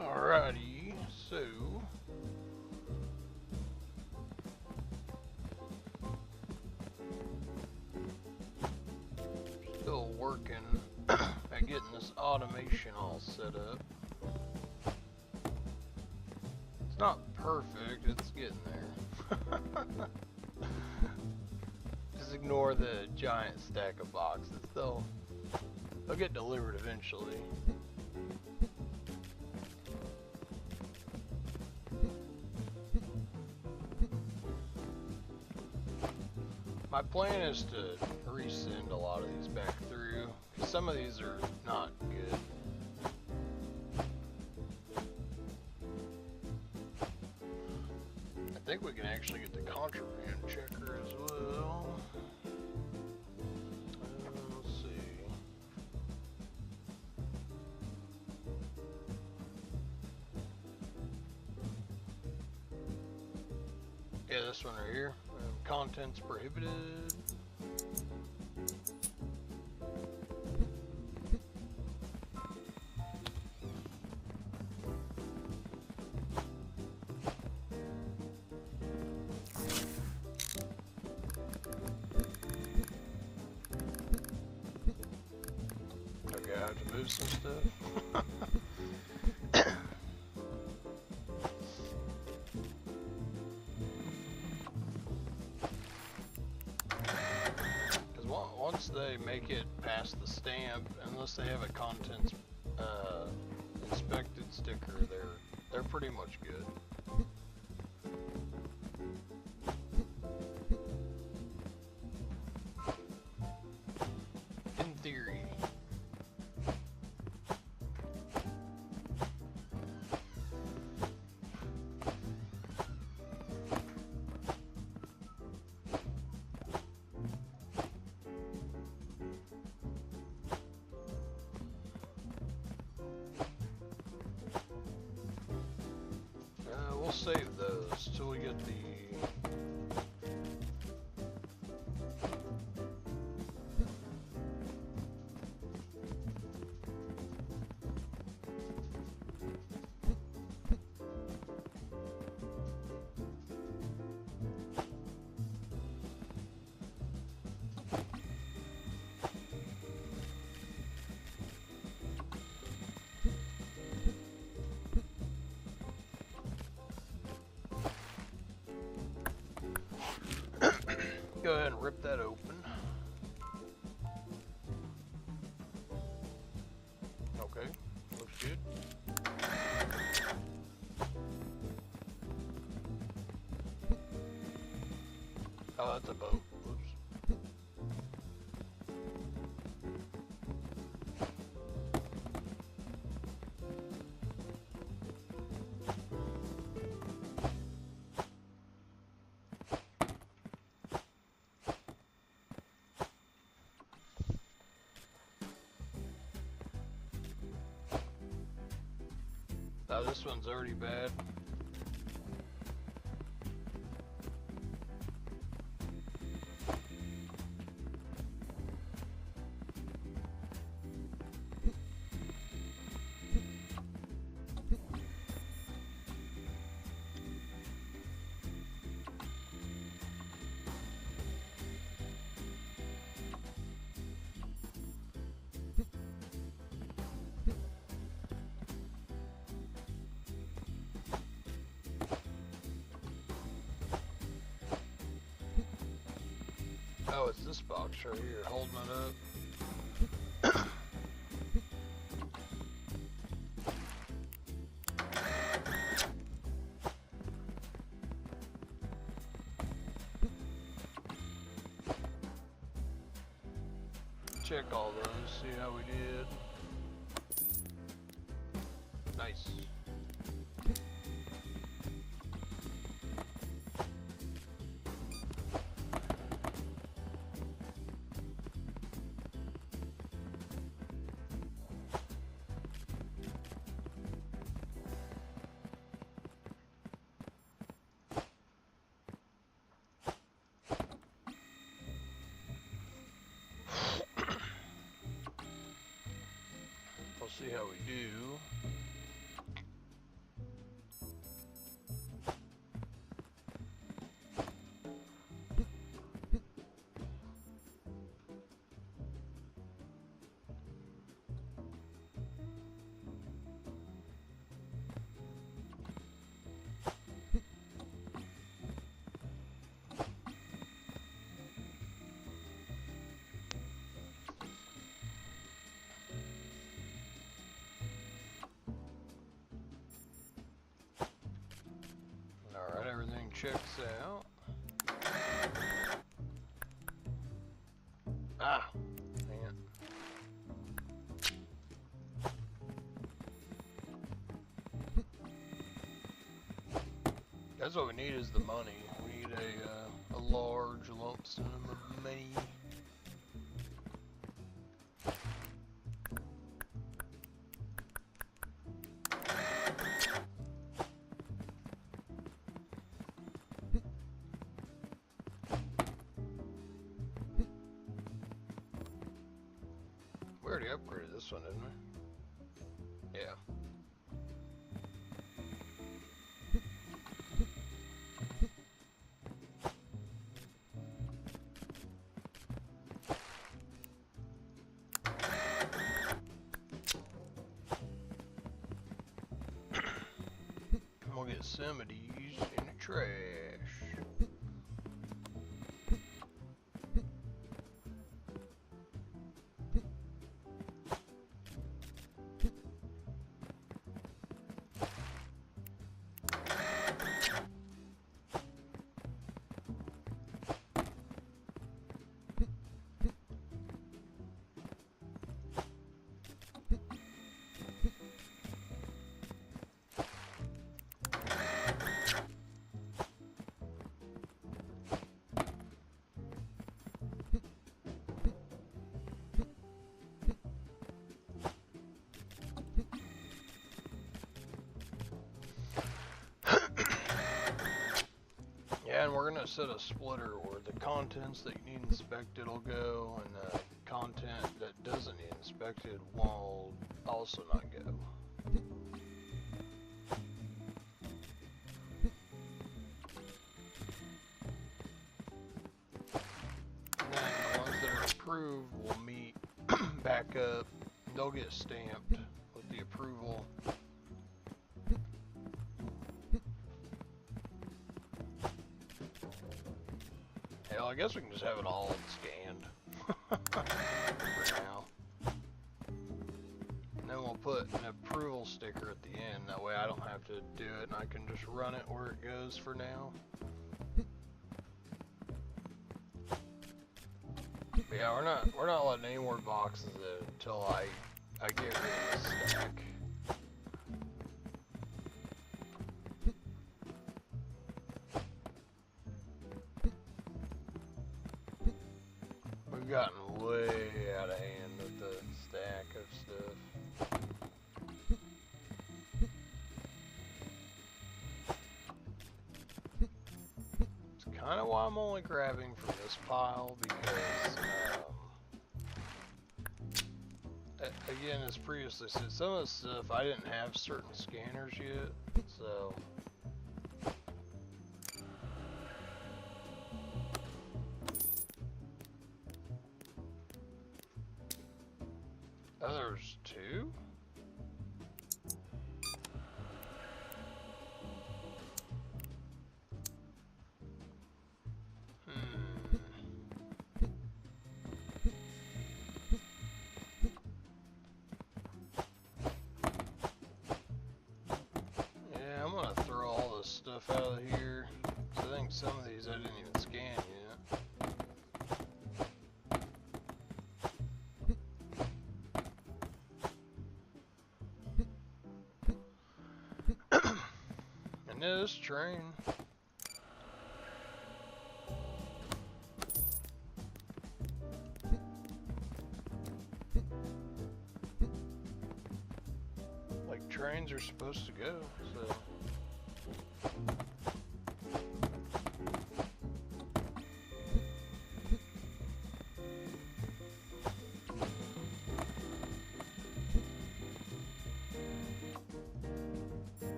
Alrighty, so still working at getting this automation all set up. It's not perfect, it's getting there. Just ignore the giant stack of boxes. They'll get delivered eventually. My plan is to resend a lot of these back through, because some of these are not good. I think we can actually get the contraband checker as well. Let's see. Yeah, this one right here. Contents prohibited. Okay, I have to move some stuff. Once they make it past the stamp, unless they have a contents inspected sticker, they're pretty much good. In theory. We'll save those till we get the go ahead and rip that open. Okay, looks good. Oh, that's a boat. Oops. Yeah, this one's already bad. Oh, it's this box right here holding it up. Check all those, see how we did. Nice. We'll see how we do. Alright, everything checks out. Ah! Dang it. That's what we need is the money. We need a large lump sum of money. We already upgraded this one, didn't we? Yeah. We'll get some of these in the trash. Yeah, and we're gonna set a splitter where the contents that you need inspected will go, and the content that doesn't need inspected will also not go. And then the ones that are approved will meet back up. They'll get stamped with the approval. Hell, I guess we can just have it all scanned for now. And then we'll put an approval sticker at the end. That way I don't have to do it and I can just run it where it goes for now. But yeah, we're not letting any more boxes in until I get rid of this stack. We've gotten way out of hand with the stack of stuff. why I'm only grabbing from this pile? Because, again, as previously said, some of the stuff I didn't have certain scanners yet, so... Oh, there's two? Yeah, I'm gonna throw all this stuff out of here. I think some of these I didn't even scan yet. And this train. Like trains are supposed to go, so.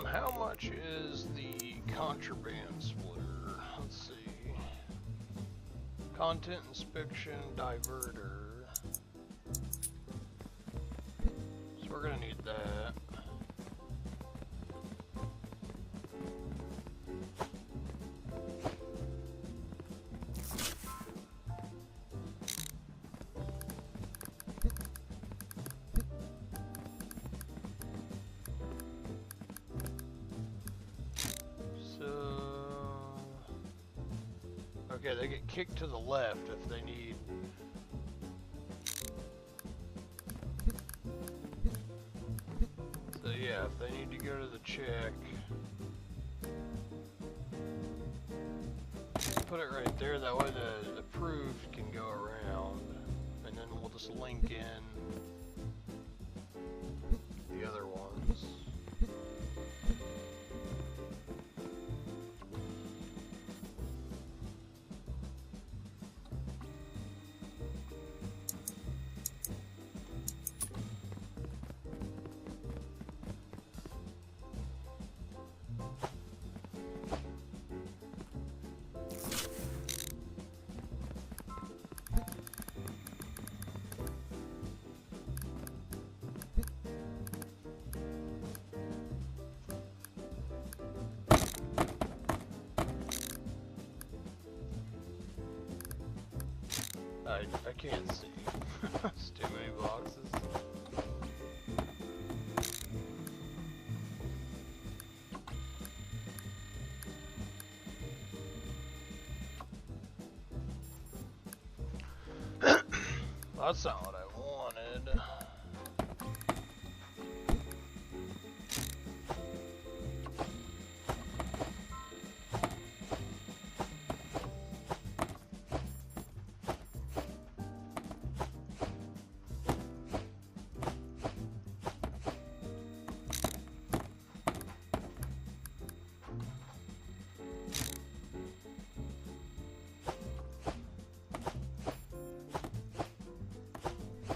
How much is the contraband splitter? Let's see. Content inspection diverter. So we're gonna need that. Okay, they get kicked to the left if they need. So yeah, if they need to go to the check, put it right there. That way the approved can go around, and then we'll just link in the other ones. I can't see. It's too many boxes. That's not what I wanted.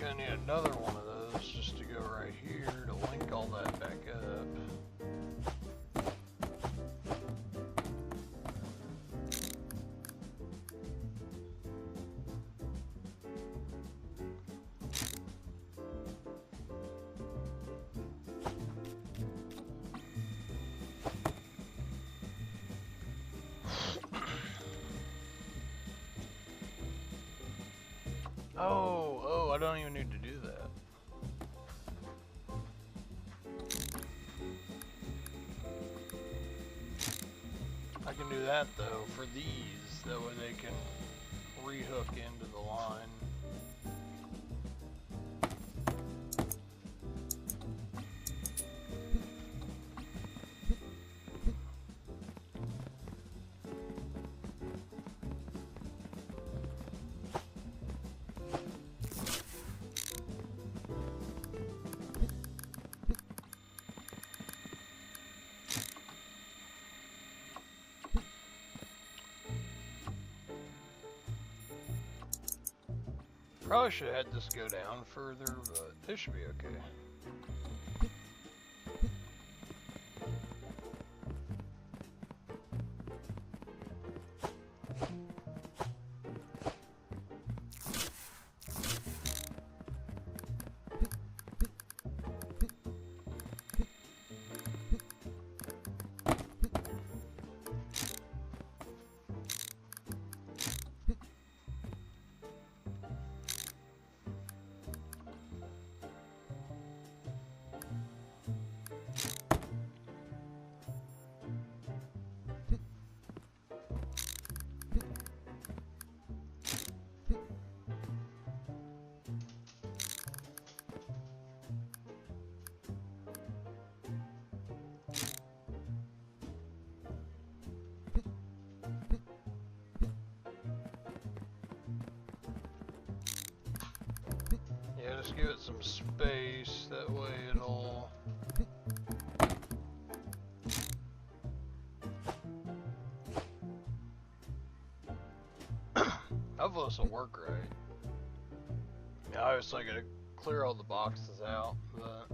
Gonna need another one of those just to go right here to link all that back up. Oh, I don't even need to do that. I can do that though for these, that way they can rehook into the line. Probably should have had this go down further, but this should be okay. Yeah, just give it some space, that way it'll... Hopefully this will work right. Yeah, obviously I gotta clear all the boxes out, but...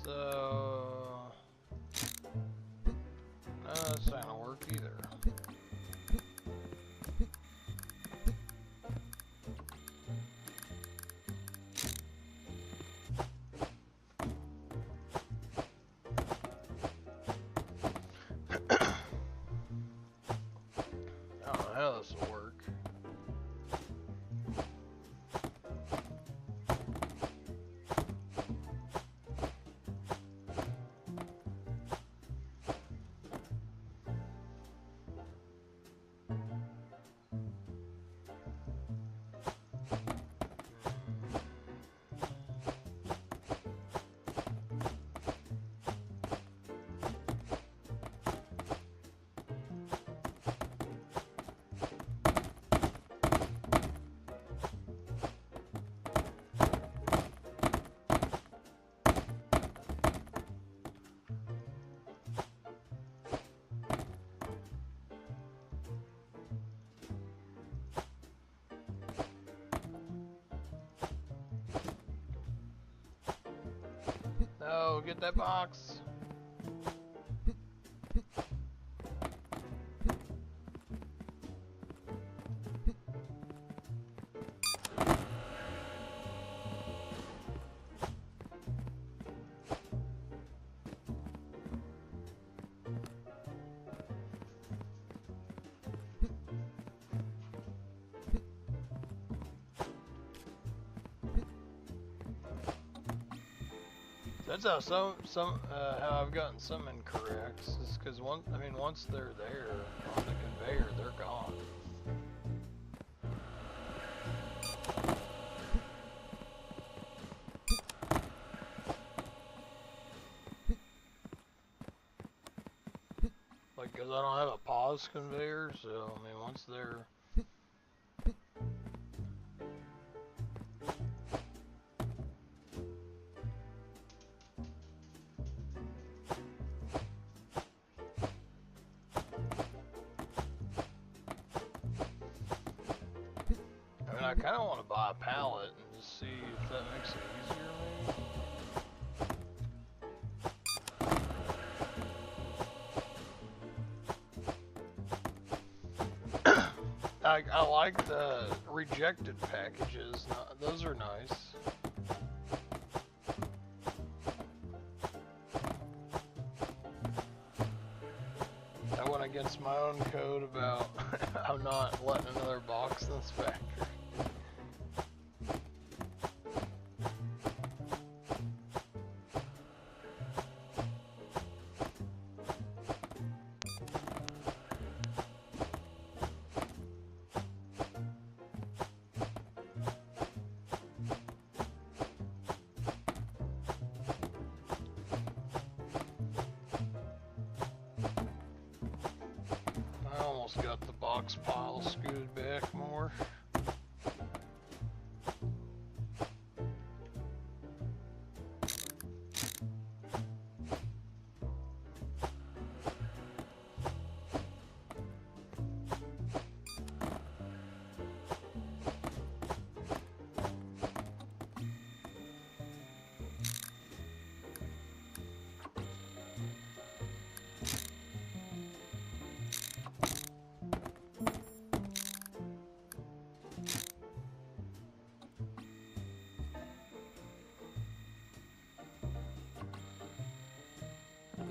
So... No, that's not gonna work either. I don't know how this will work. No, get that box. That's how how I've gotten some incorrect. Is because once they're there on the conveyor, they're gone. Like, cause I don't have a pause conveyor, so I mean once they're I kind of want to buy a pallet and just see if that makes it easier, maybe. I like the rejected packages. Those are nice. I went against my own code about I'm not letting another box in this factory. box pile scooted back more.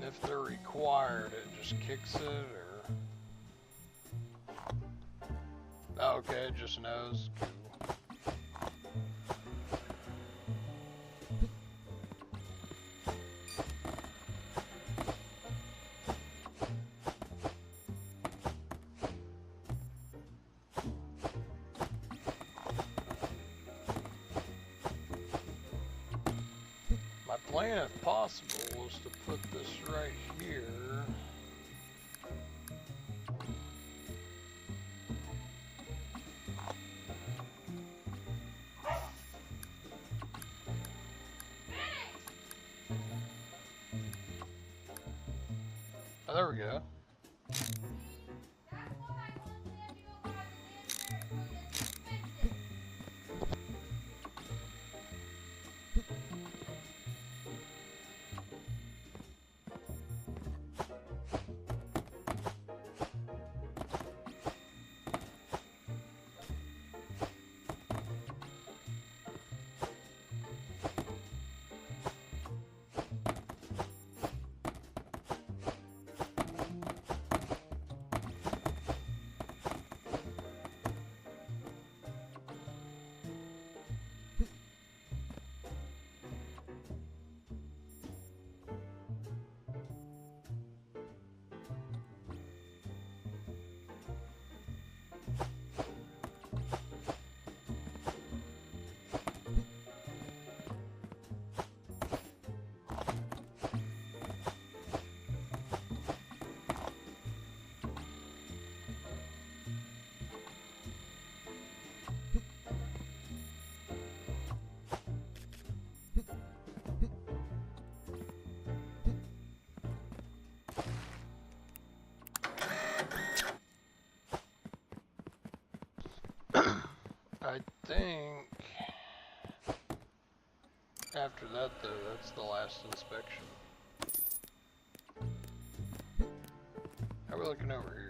If they're required, it just kicks it, or... Okay, it just knows. Cool. My plan, if possible, was to put this right here. Oh, there we go. I think after that, though, that's the last inspection. How are we looking over here?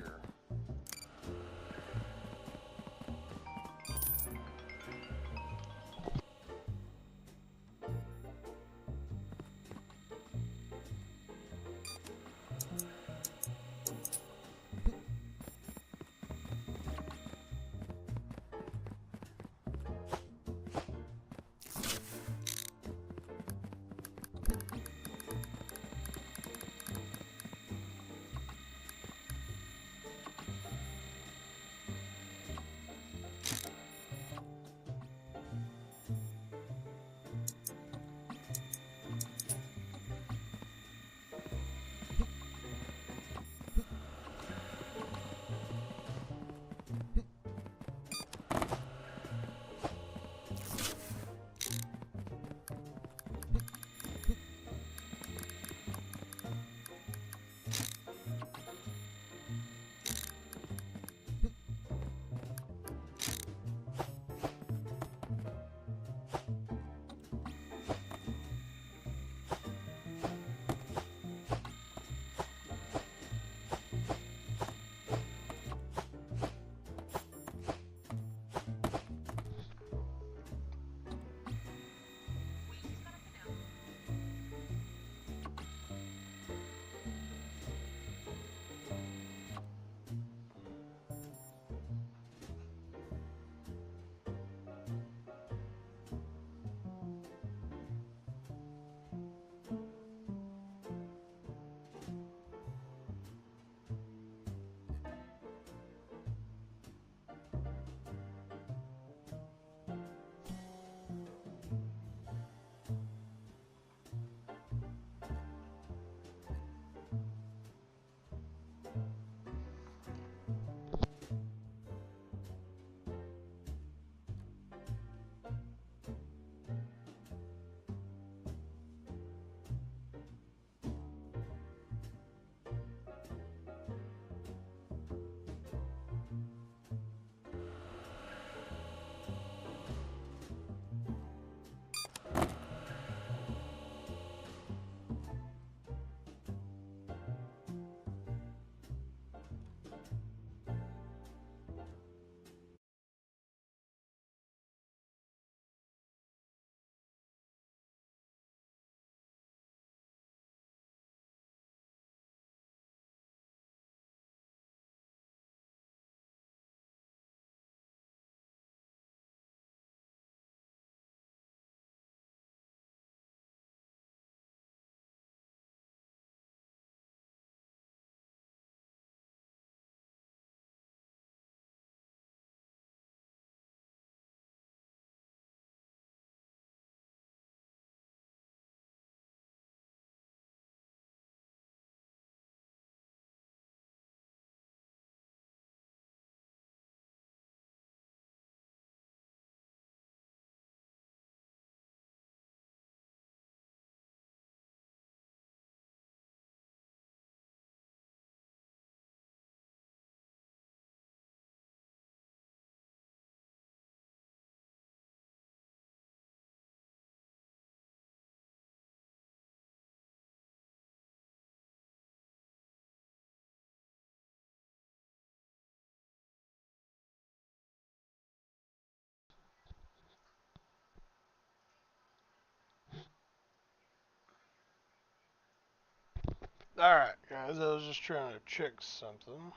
Alright, guys, I was just trying to check something.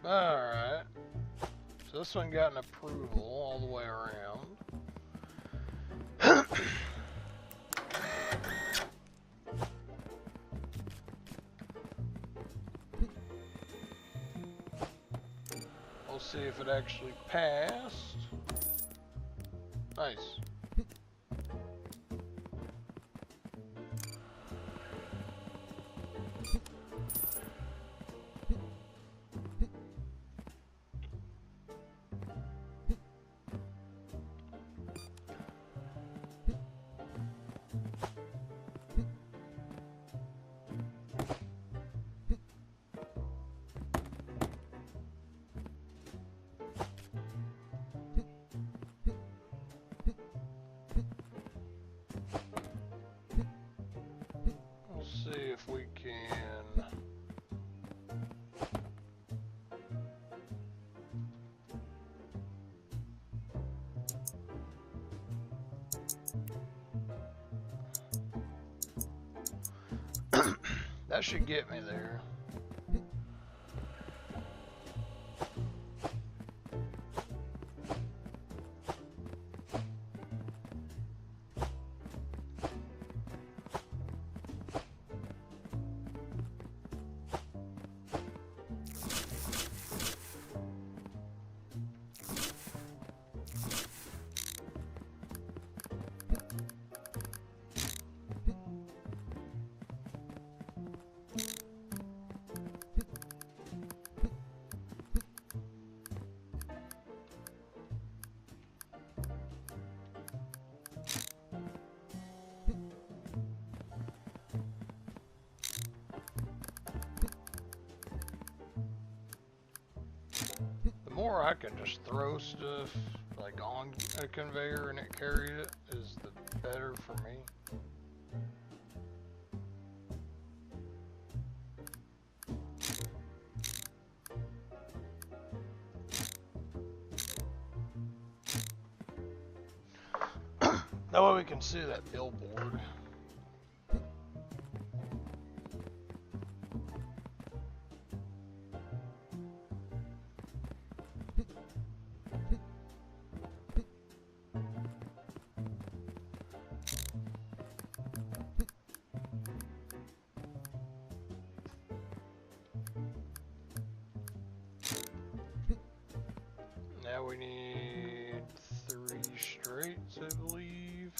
Alright. So this one got an approval all the way around. We'll see if it actually passed. Nice. See if we can that should get me there. The more I can just throw stuff like on a conveyor and it carry it is the better for me. That way we can see that billboard. Now we need 3 straights, I believe.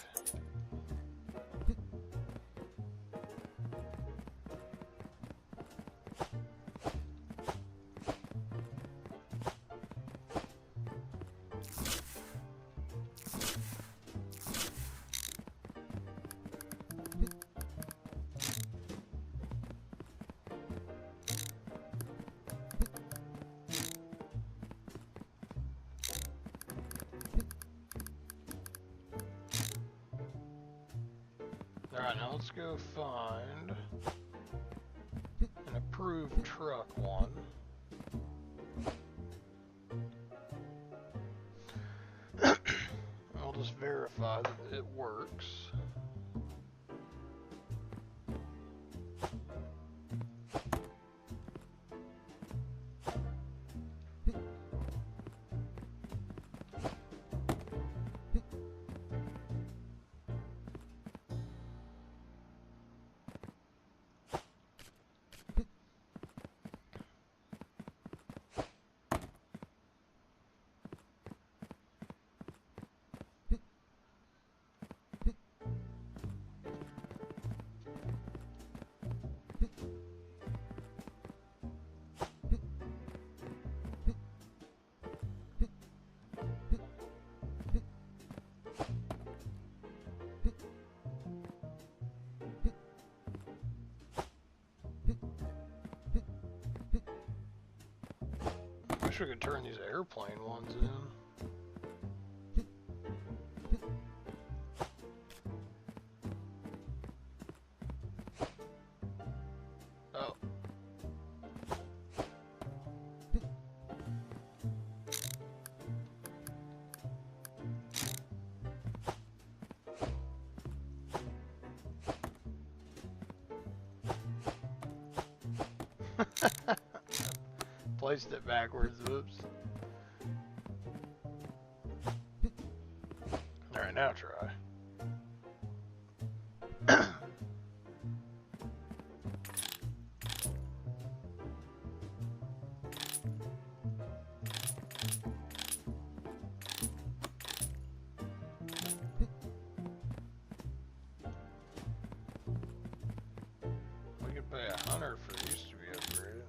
Alright, now let's go find an approved truck one. I'll just verify that it works. Wish we could turn these airplane ones in. Oh. placed it backwards. Whoops. Alright, now try. We could pay $100 for these to be upgraded.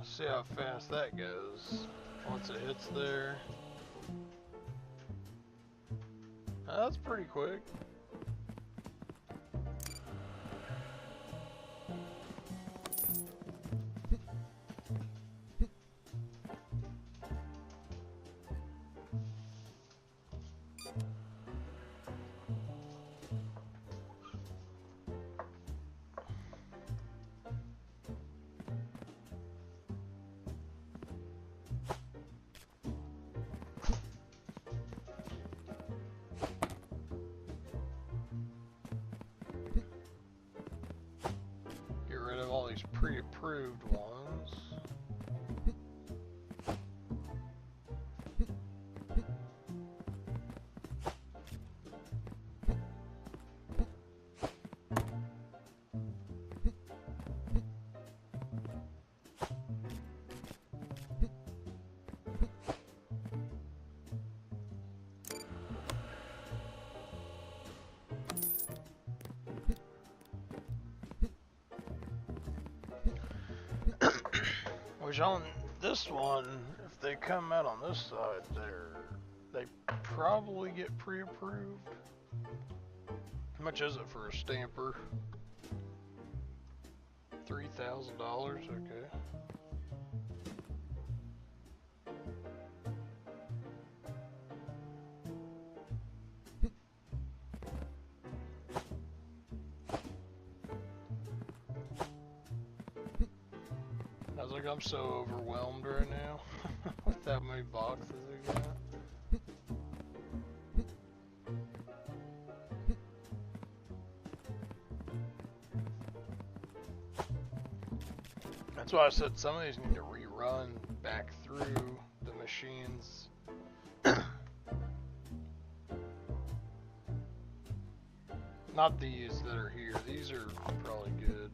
See how fast that goes once it hits there. That's pretty quick. All these pre-approved ones. Which on this one, if they come out on this side, they probably get pre-approved. How much is it for a stamper? $3,000, okay. I'm so overwhelmed right now with how many boxes I got. That's why I said some of these need to rerun back through the machines. Not these that are here. These are probably good.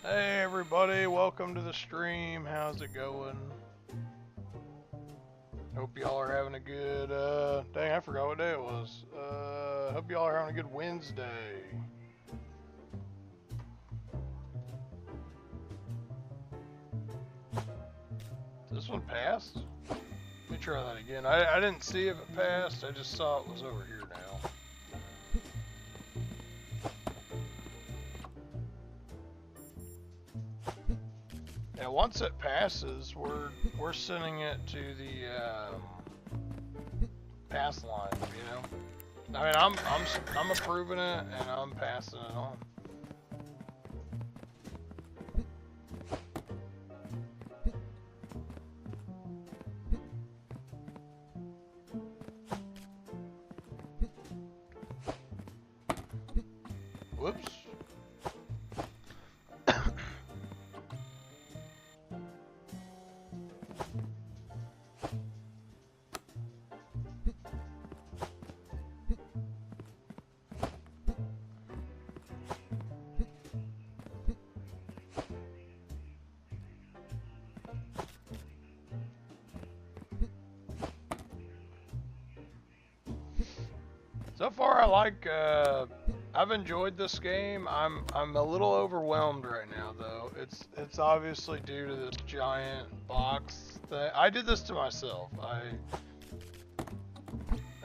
Hey everybody, welcome to the stream. How's it going? Hope y'all are having a good, dang, I forgot what day it was. Hope y'all are having a good Wednesday. This one passed? Let me try that again. I didn't see if it passed, I just saw it was over here now. Yeah, once it passes, we're sending it to the pass line, you know. I mean, I'm approving it and I'm passing it on. Whoops. So far, I like. I've enjoyed this game. I'm a little overwhelmed right now, though. It's obviously due to this giant box thing. I did this to myself.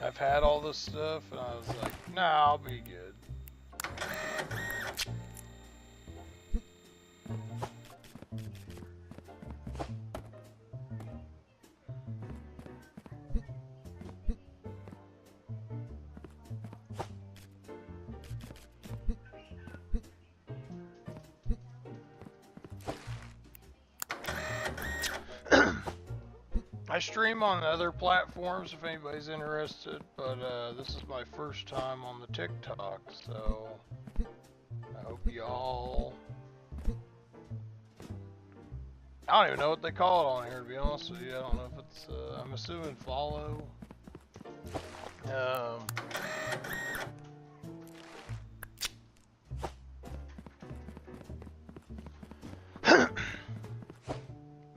I've had all this stuff, and I was like, nah, I'll be good. I stream on other platforms if anybody's interested, but this is my first time on the TikTok, so I hope y'all... I don't even know what they call it on here, to be honest with you. I don't know if it's, I'm assuming follow.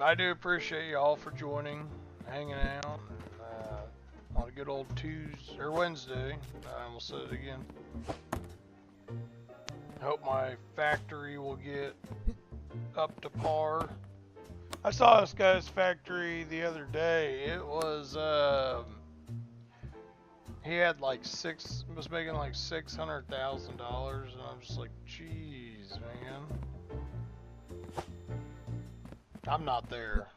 I do appreciate y'all for joining, hanging out, and, on a good old Tuesday, or Wednesday. I almost said it again. I hope my factory will get up to par. I saw this guy's factory the other day. It was, he had like was making like $600,000, and I'm just like, jeez, man. I'm not there.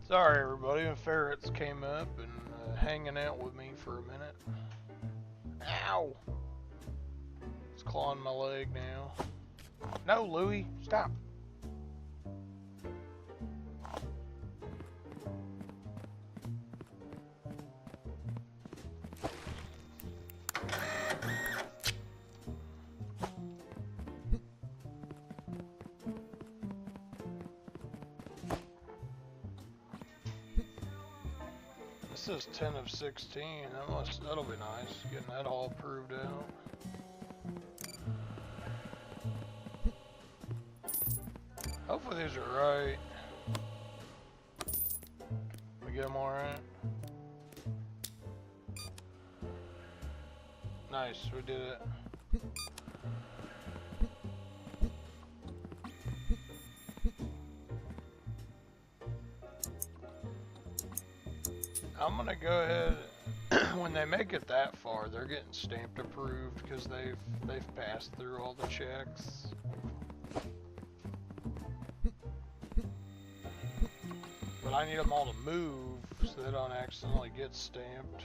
Sorry everybody, my ferrets came up and hanging out with me for a minute. Ow! It's clawing my leg now. No, Louie, stop. This is 10 of 16. That'll be nice. Getting that all proved out. Hopefully these are right. We get them all right. Nice, we did it. I'm gonna go ahead, when they make it that far, they're getting stamped approved because they've passed through all the checks. But I need them all to move so they don't accidentally get stamped.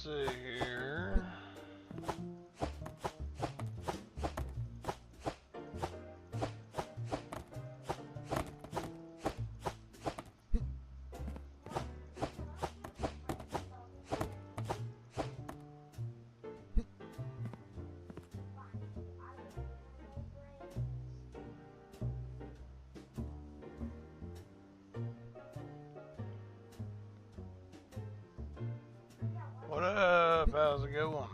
see here. What up? How's it going?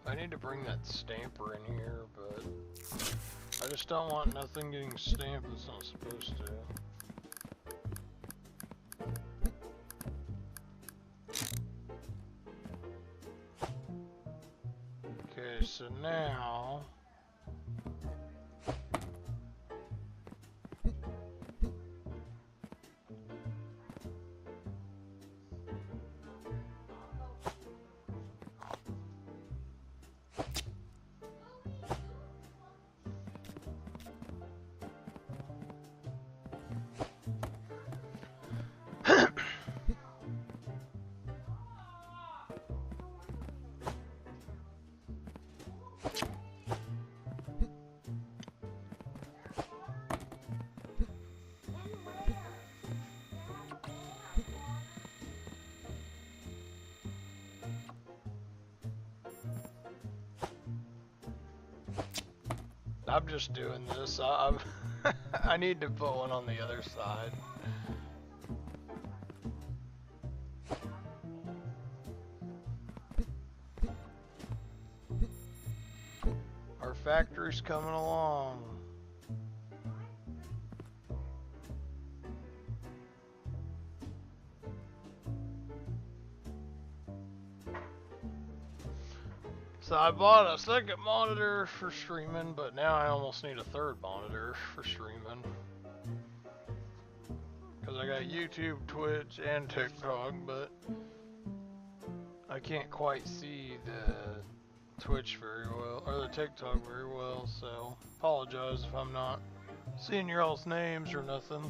I need to bring that stamper in here, but I just don't want nothing getting stamped that's not supposed to. Okay, so now I'm just doing this. I need to put one on the other side. Our factory's coming along. So I bought a second monitor for streaming, but now I almost need a third monitor for streaming. Because I got YouTube, Twitch, and TikTok, but I can't quite see the Twitch very well, or the TikTok very well, so apologize if I'm not seeing your all's names or nothing.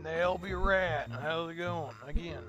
Nailby Rat, how's it going? Again.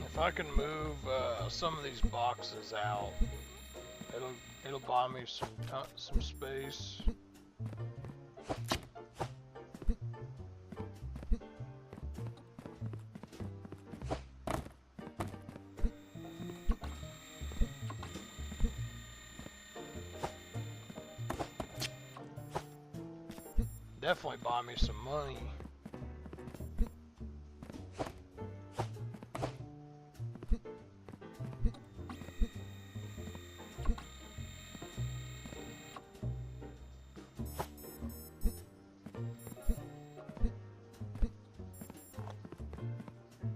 If I can move some of these boxes out, it'll buy me some space. Definitely buy me some money.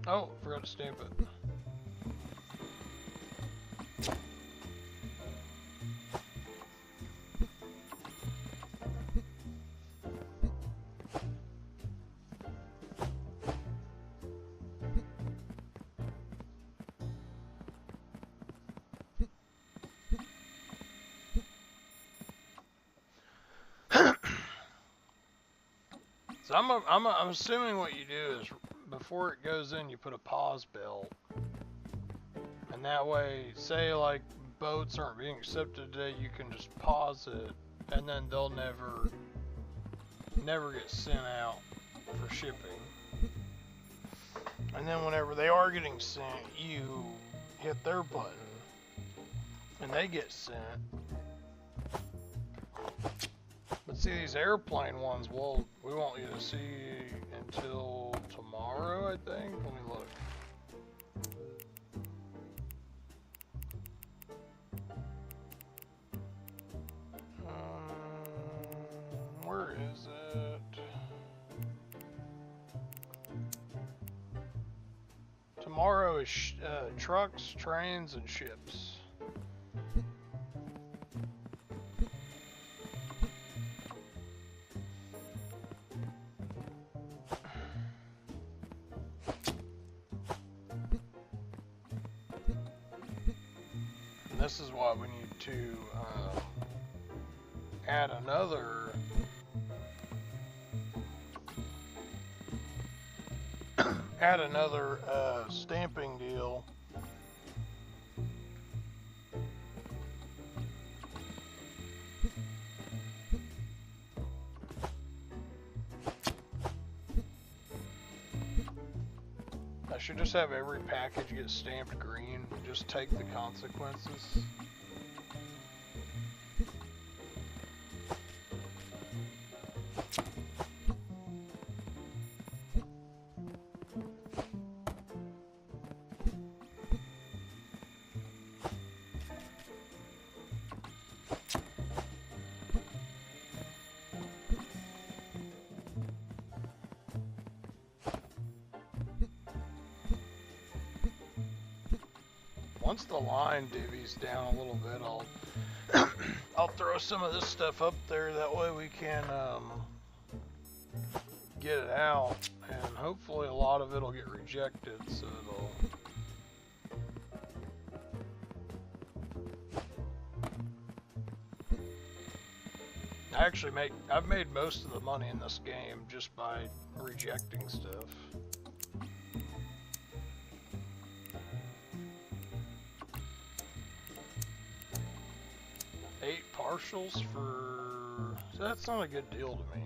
Oh, forgot to stamp it. So I'm assuming what you do is before it goes in, you put a pause belt, and that way, say like boats aren't being accepted today, you can just pause it, and then they'll never get sent out for shipping. And then whenever they are getting sent, you hit their button, and they get sent. But see, these airplane ones, we won't get to see until tomorrow, I think. Let me look. Where is it? Tomorrow is trucks, trains, and ships. This is why we need to add another stamping deal. I should just have every package get stamped green. Just take the consequences. Once the line divvies down a little bit, I'll throw some of this stuff up there. That way we can get it out, and hopefully a lot of it'll get rejected. So I've made most of the money in this game just by rejecting stuff. Partials for... That's not a good deal to me.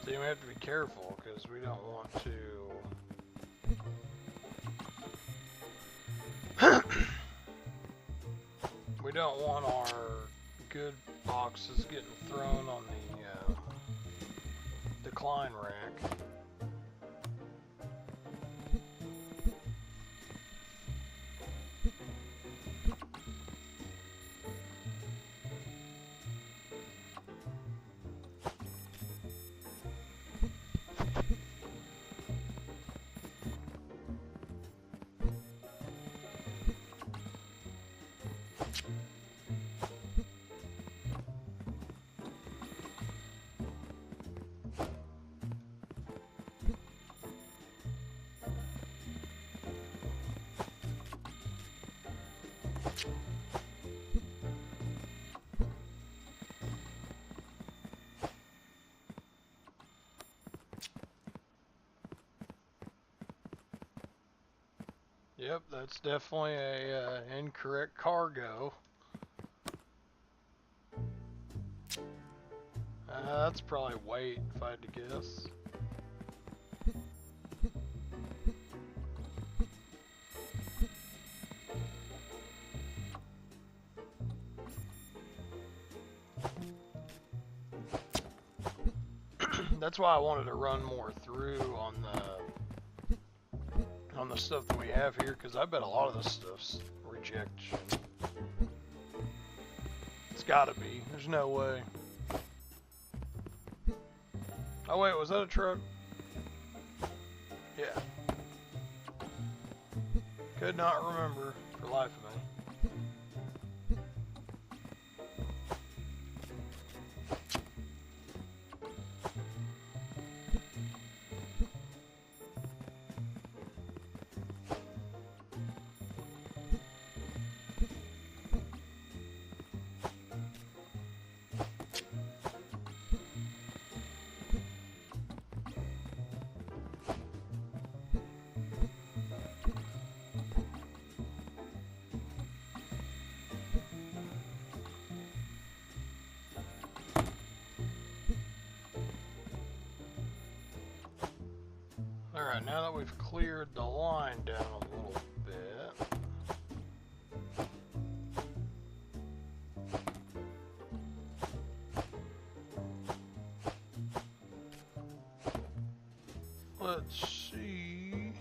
So you have to be careful because we don't want to... We don't want our good boxes getting thrown on the decline rack. Yep, that's definitely a incorrect cargo. That's probably weight, if I had to guess. That's why I wanted to run more through on the stuff that we have here, because I bet a lot of this stuff's rejection. It's gotta be. There's no way. Oh wait, was that a truck? Yeah. Could not remember for the life of me. Alright, now that we've cleared the line down a little bit. Let's see.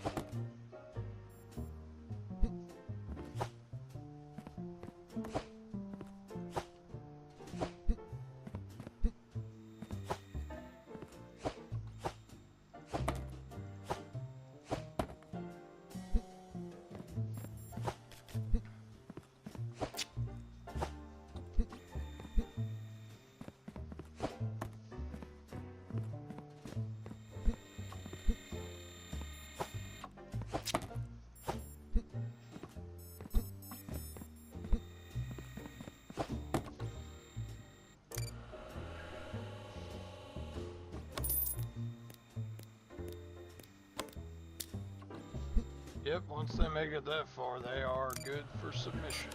Yep, once they make it that far, they are good for submission.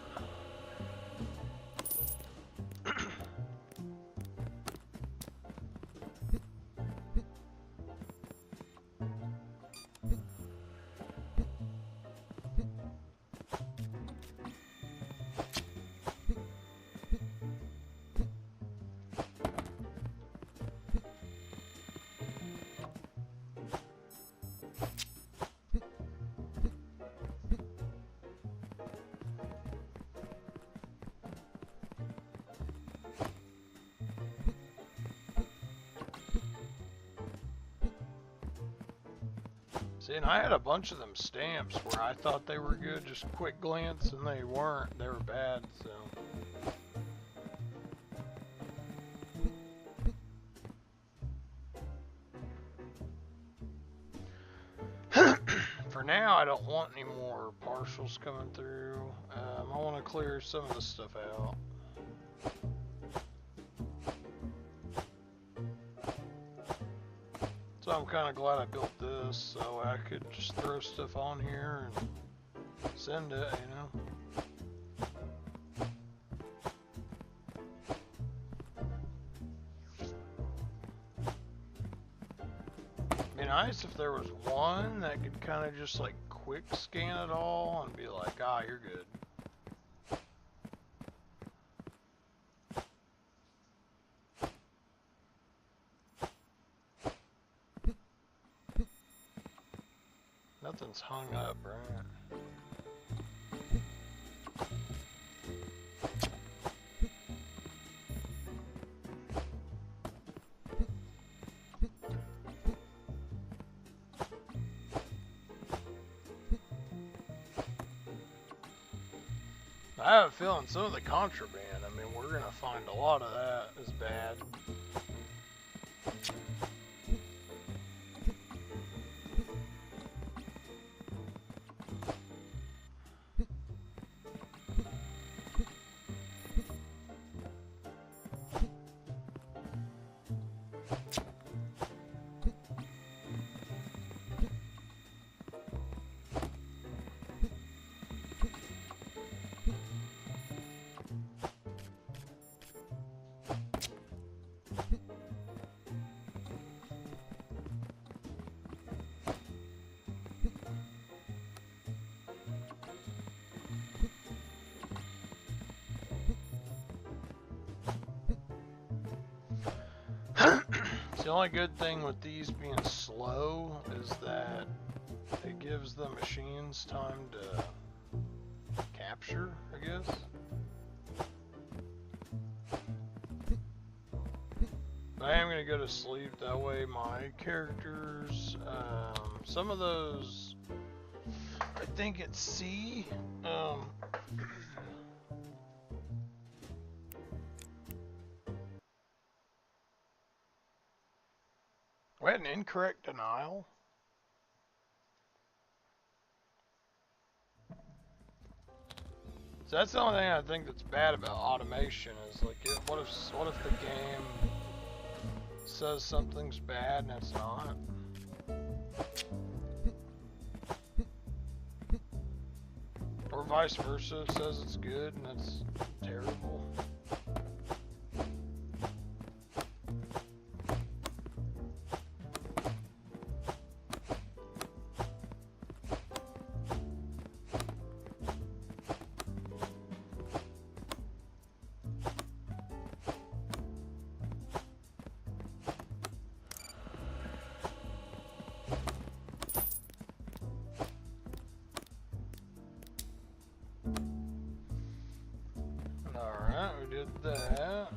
See, and I had a bunch of them stamps where I thought they were good, just quick glance, and they weren't. They were bad, so. For now, I don't want any more partials coming through. I want to clear some of this stuff out. So I'm kind of glad I built this, so I could just throw stuff on here and send it, you know. It'd be nice if there was one that could kind of just like quick scan it all and be like, ah, you're good. Nothing's hung up, right? I have a feeling some of the contraband, I mean, we're gonna find a lot of that is bad. The only good thing with these being slow is that it gives the machines time to capture, I guess. But I am going to go to sleep, that way my characters, some of those, I think it's C, we had an incorrect denial. So that's the only thing I think that's bad about automation is like, what if the game says something's bad and it's not? Or vice versa, it says it's good and it's terrible. that.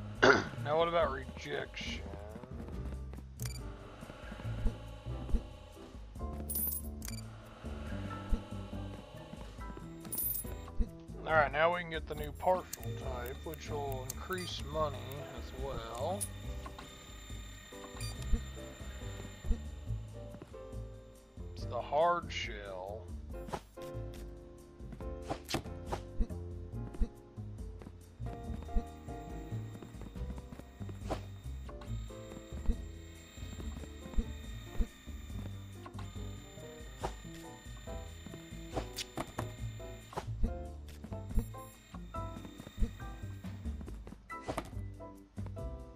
Now what about rejection? Alright, now we can get the new partial type, which will increase money as well. It's the hard shell.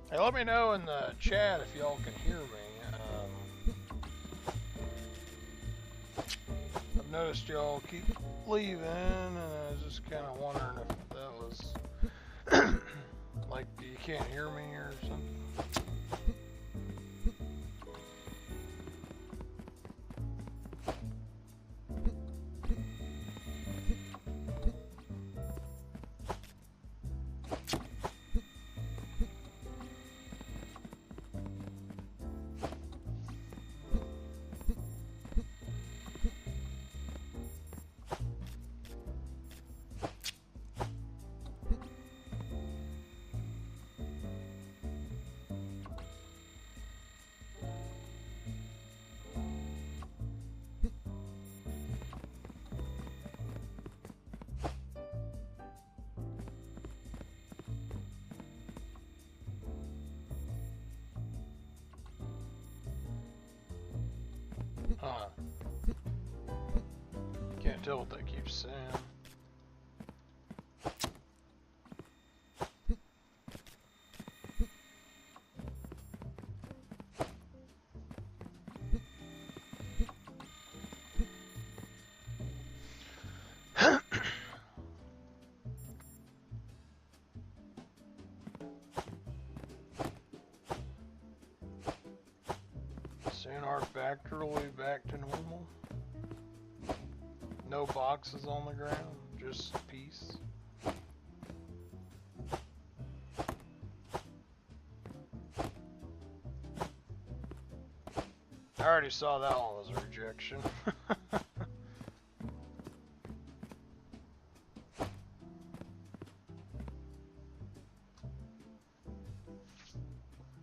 Hey, let me know in the chat if y'all can hear me. I've noticed y'all keep leaving, and I was just kind of wondering if that was like you can't hear me or something. Huh. Can't tell what that keeps saying. Soon our factory will be back to normal. No boxes on the ground, just peace. I already saw that one was a rejection.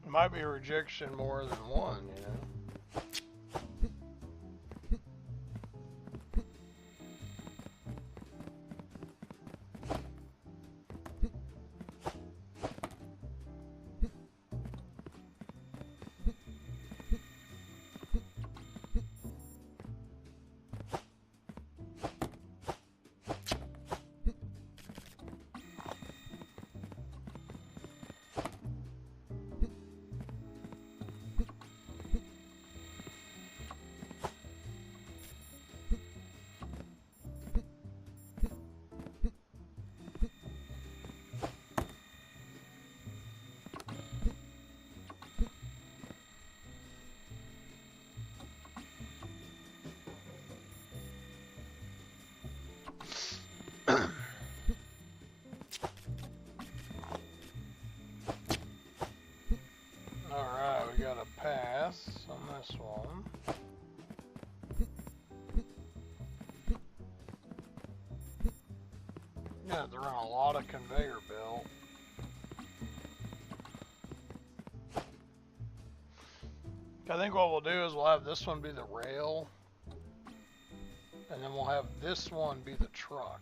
It might be a rejection more than one, you know. Alright, we got a pass on this one. Yeah, they're on a lot of conveyor belt. I think what we'll do is we'll have this one be the rail, and then we'll have this one be the truck.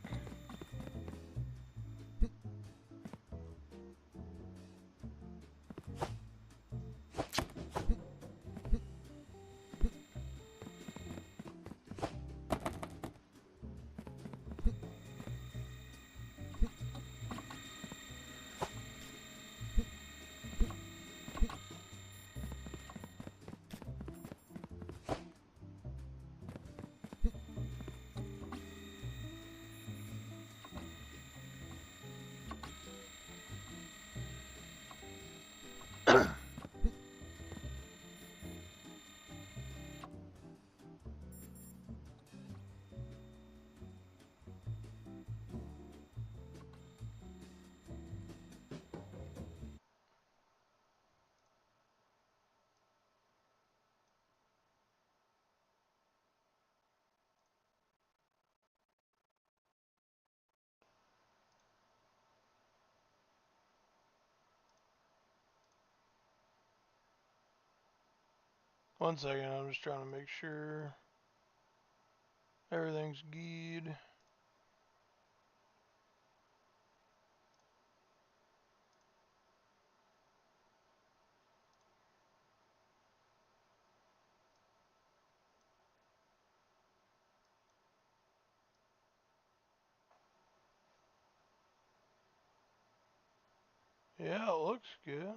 One second, I'm just trying to make sure everything's good. Yeah, it looks good.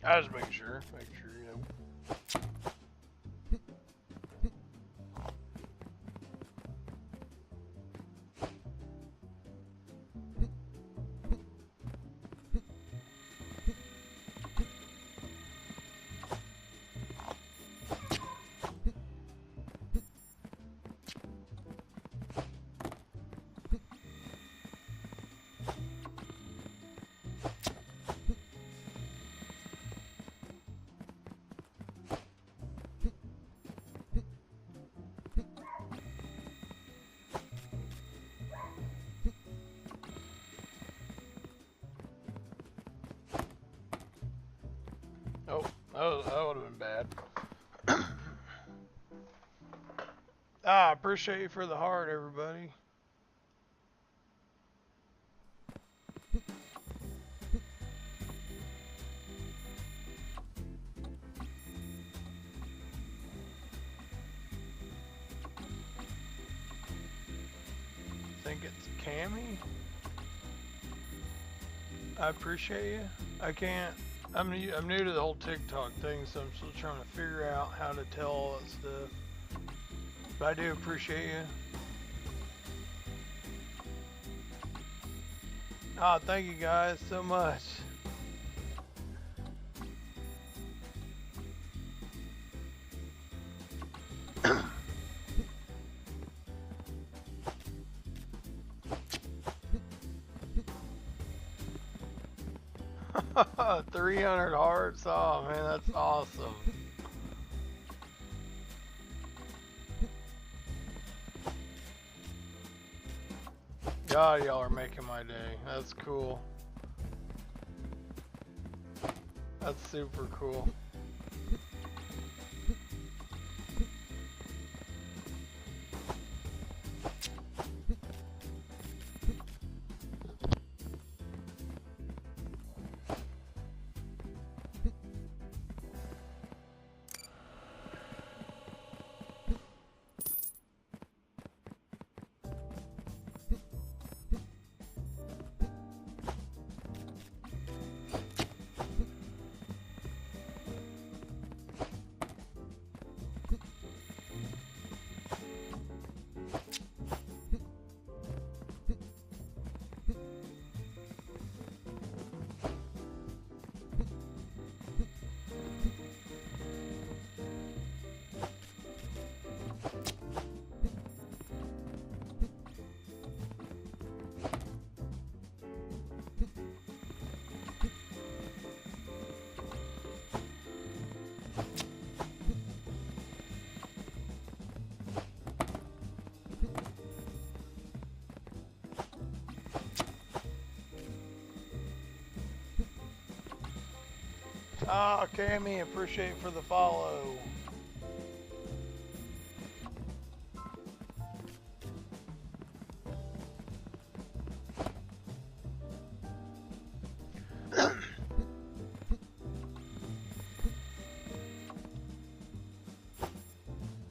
I was making sure, you know. Oh, that would have been bad. I appreciate you for the heart, everybody. Think it's Cammy? I appreciate you. I can't. I'm new to the whole TikTok thing, so I'm still trying to figure out how to tell all that stuff. But I do appreciate you. Oh, thank you guys so much. $300 hearts. Oh man, that's awesome. God, y'all are making my day. That's cool. That's super cool. Ah, Cammy, appreciate for the follow.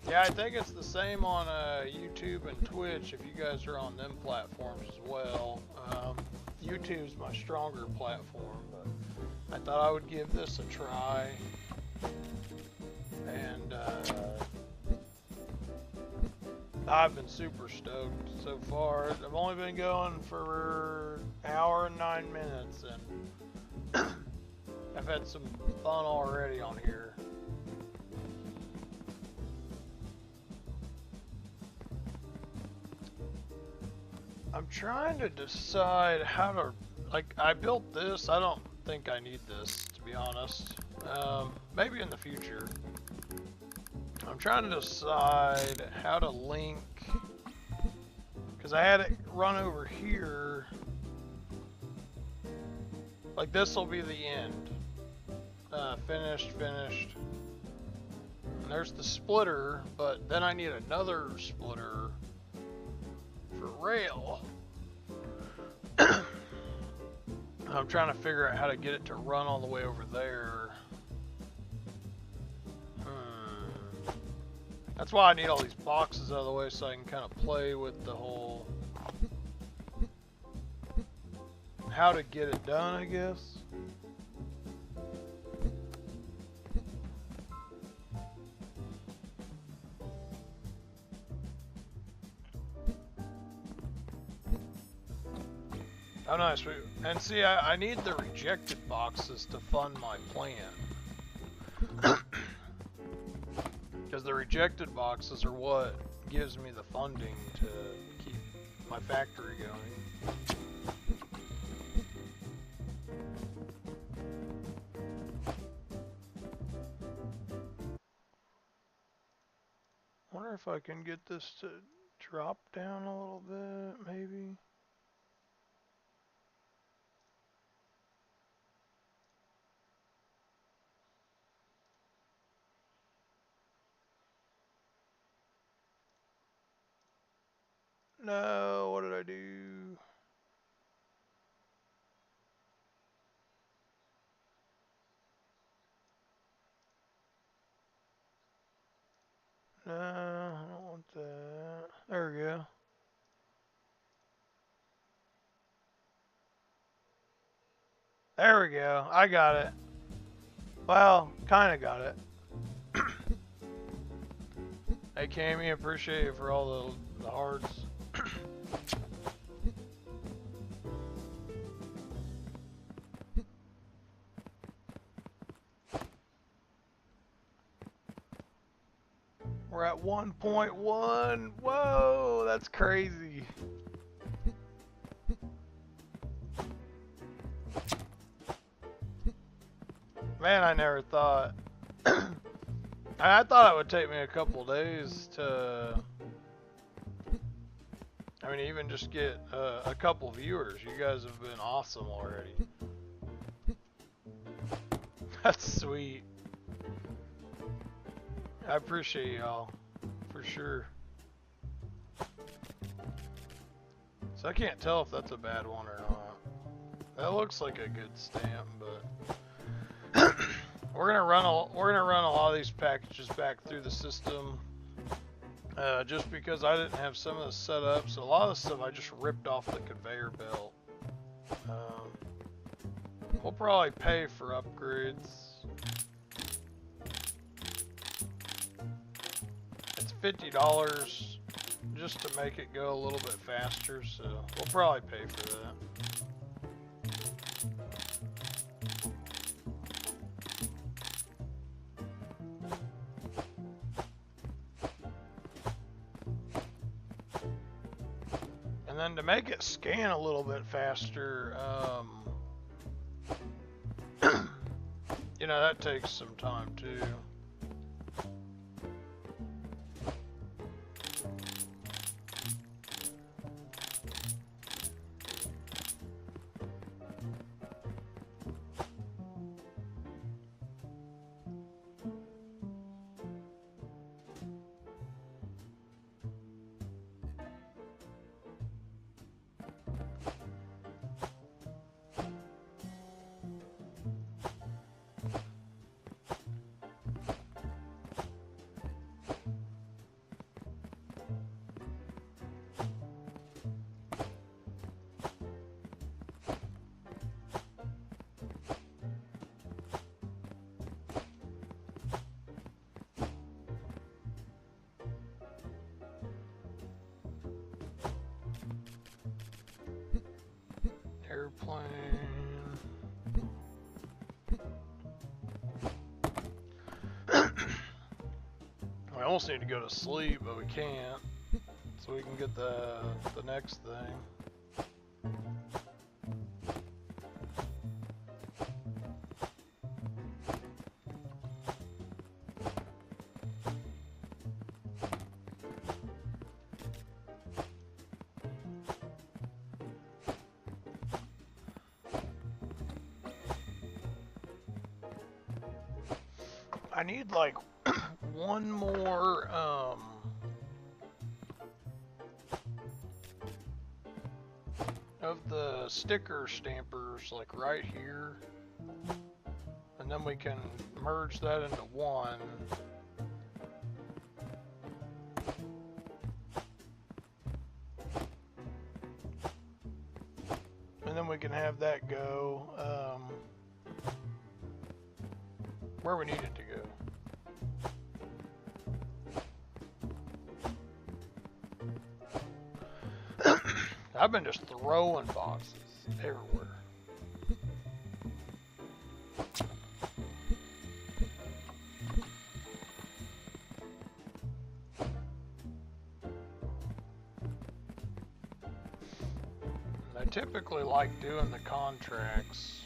Yeah, I think it's the same on YouTube and Twitch if you guys are on them platforms as well. YouTube's my stronger platform, but I thought I would give this a try. And I've been super stoked so far. I've only been going for an hour and 9 minutes, and I've had some fun already on here. I'm trying to decide how to, like, I built this. I don't think I need this, to be honest. Maybe in the future. I'm trying to decide how to link, because I had it run over here. Like, this will be the end. Finished. And there's the splitter, but then I need another splitter for rail. I'm trying to figure out how to get it to run all the way over there. That's why I need all these boxes out of the way so I can kind of play with the whole how to get it done, I guess. Oh, nice. And see, I need the rejected boxes to fund my plan. Because the rejected boxes are what gives me the funding to keep my factory going. Wonder if I can get this to drop down a little bit, maybe. No, what did I do? No, I don't want that. There we go. There we go. I got it. Well, kinda got it. Hey, Cammy, appreciate it for all the hearts. We're at 1.1. Whoa, that's crazy. Man, I never thought. I thought it would take me a couple days to, I mean, even just get a couple viewers. You guys have been awesome already. That's sweet. I appreciate y'all, for sure. So I can't tell if that's a bad one or not. That looks like a good stamp, but we're gonna run a lot of these packages back through the system, just because I didn't have some of this set up. So a lot of the stuff I just ripped off the conveyor belt. We'll probably pay for upgrades. It's $50 just to make it go a little bit faster, so we'll probably pay for that. And then to make it scan a little bit faster, you know, that takes some time too. Airplane. We almost need to go to sleep, but we can't. So we can get the next thing. I need like one more of the sticker stampers, like right here, and then we can merge that into one. And then we can have that go where we need it to go. I've been just throwing boxes everywhere. I typically like doing the contracts.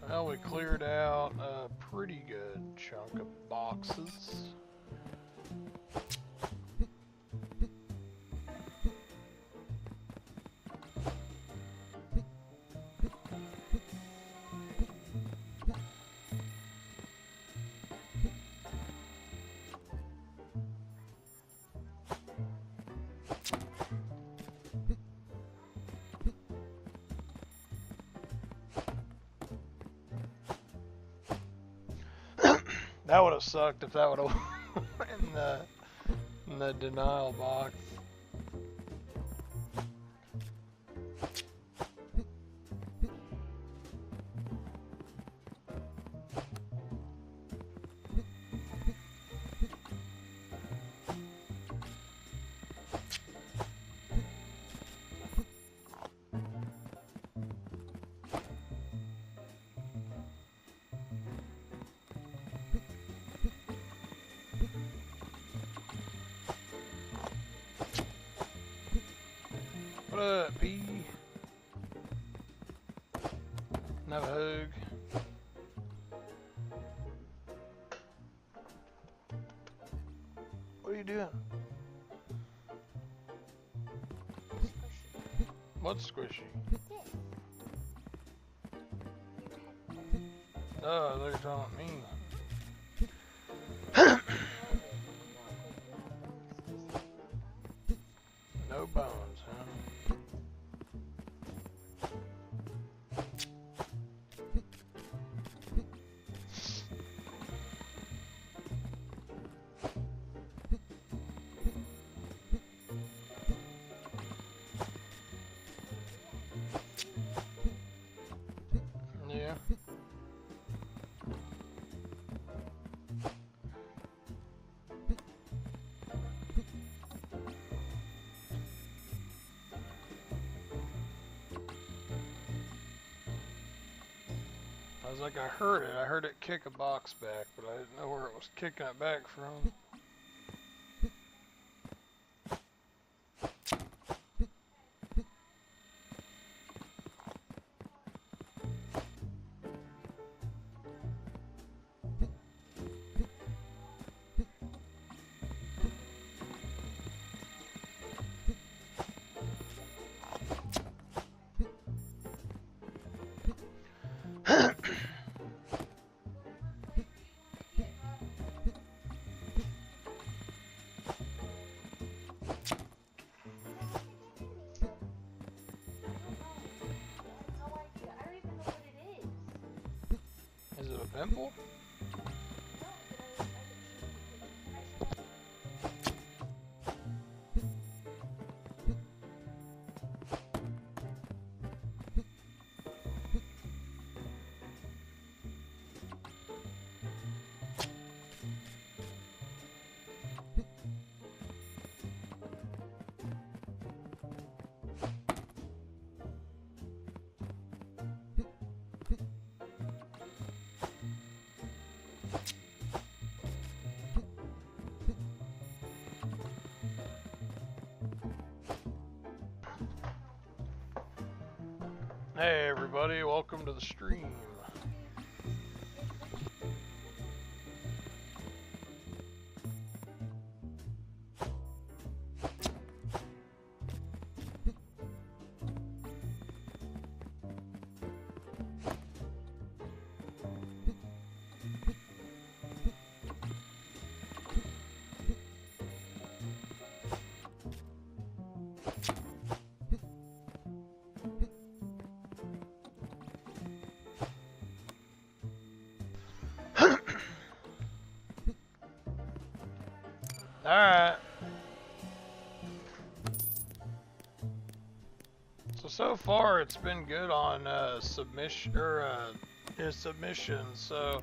Well, we cleared out a pretty good chunk of boxes. That would have sucked if that would have went in the denial box. What up, P? No hug. What are you doing? What's squishy? Oh, they're telling me. No bones, huh? I was like, I heard it. I heard it kick a box back, but I didn't know where it was kicking it back from. Is it a pimple? Hey everybody, welcome to the stream. Alright. So far it's been good on submissions. So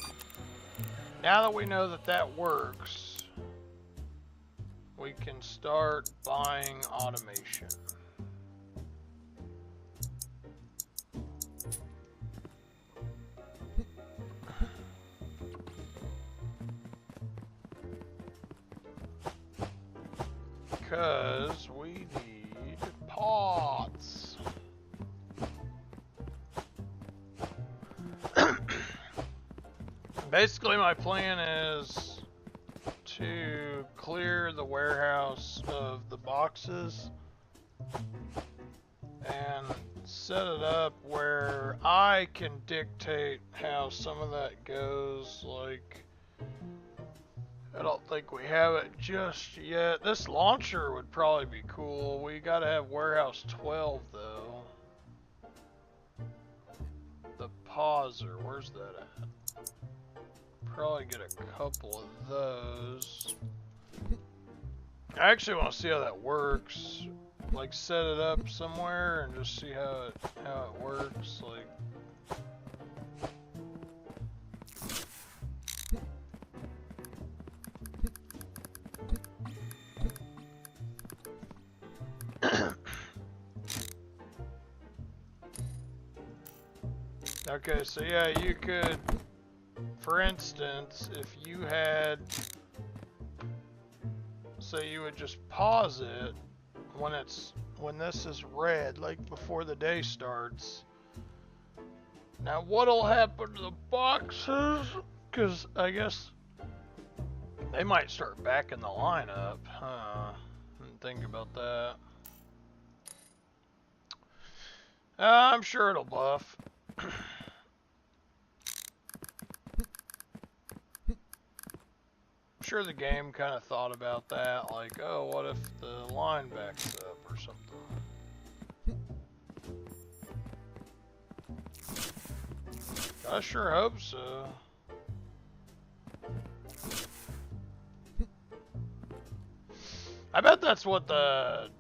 now that we know that that works, we can start buying automation. Because we need pots. Basically, my plan is to clear the warehouse of the boxes and set it up where I can dictate how some of that goes. Like, I don't think we have it just yet. This launcher would probably be cool. We gotta have warehouse 12 though. The pauser, where's that at? Probably get a couple of those. I actually want to see how that works. Like, set it up somewhere and just see how it works. Like, okay, so yeah, you could, for instance, if you had, so you would just pause it when this is red, like before the day starts. Now what'll happen to the boxes? Because I guess they might start backing the line up. Didn't think about that. I'm sure it'll buff. I'm sure the game kind of thought about that, like, oh, what if the line backs up or something? I sure hope so. I bet that's what the...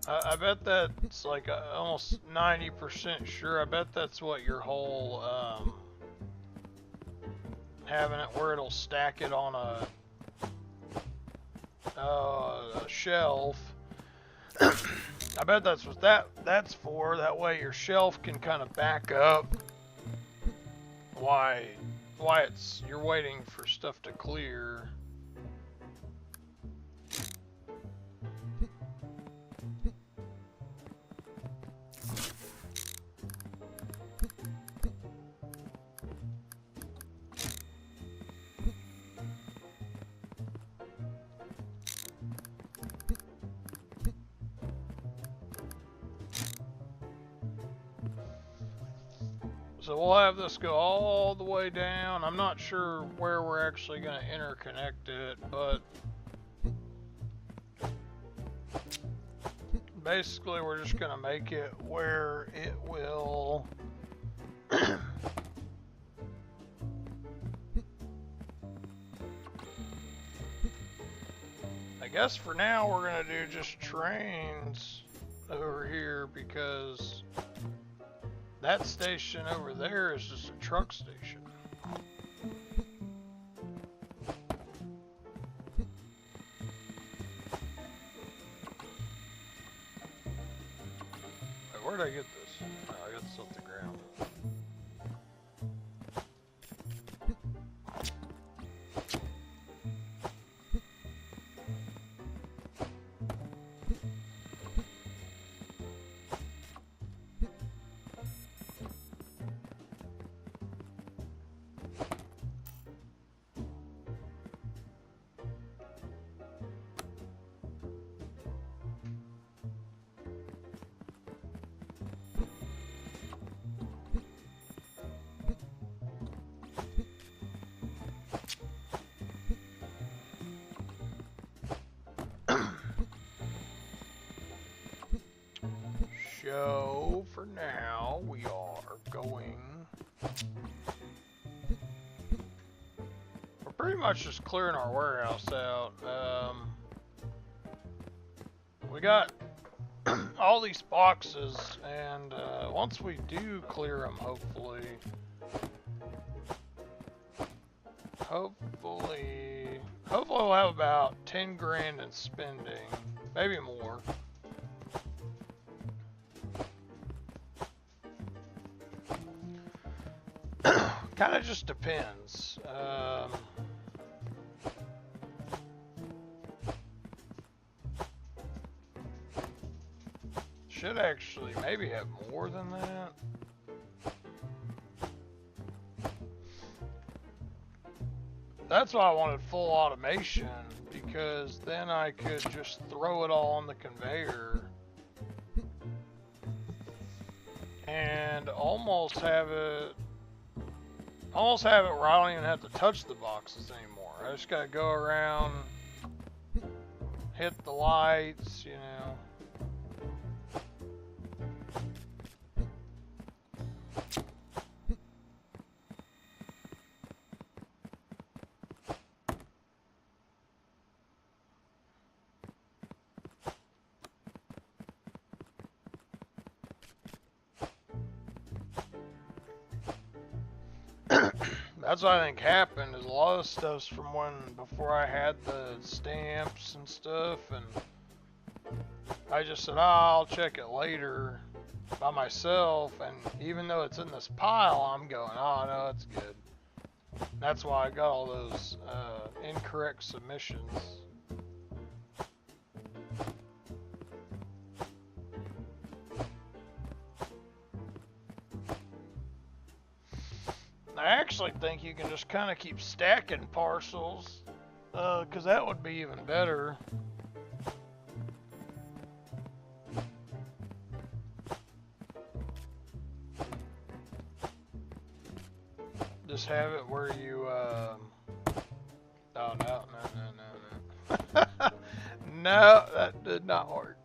I bet that's like almost 90% sure. I bet that's what your whole, having it where it'll stack it on a shelf I bet that's what that's for. That way your shelf can kind of back up. Why you're waiting for stuff to clear. So we'll have this go all the way down. I'm not sure where we're actually going to interconnect it, but basically we're just going to make it where it will I guess for now we're going to do just trains over here, because that station over there is just a truck station. Wait, where'd I get this? Oh, I got this off the ground. So, for now, we are going... We're pretty much just clearing our warehouse out. We got all these boxes, and once we do clear them, hopefully we'll have about 10 grand in spending, maybe more. Kind of just depends. Should actually maybe have more than that. That's why I wanted full automation, because then I could just throw it all on the conveyor and almost have it where I don't even have to touch the boxes anymore. I just gotta go around, hit the lights, you know. That's what I think happened, is a lot of stuff's from before I had the stamps and stuff, and I just said, oh, I'll check it later by myself, and even though it's in this pile, I'm going, oh no, it's good. That's why I got all those incorrect submissions. I actually think you can just kind of keep stacking parcels, because that would be even better. Just have it where you, oh no. No, that did not work.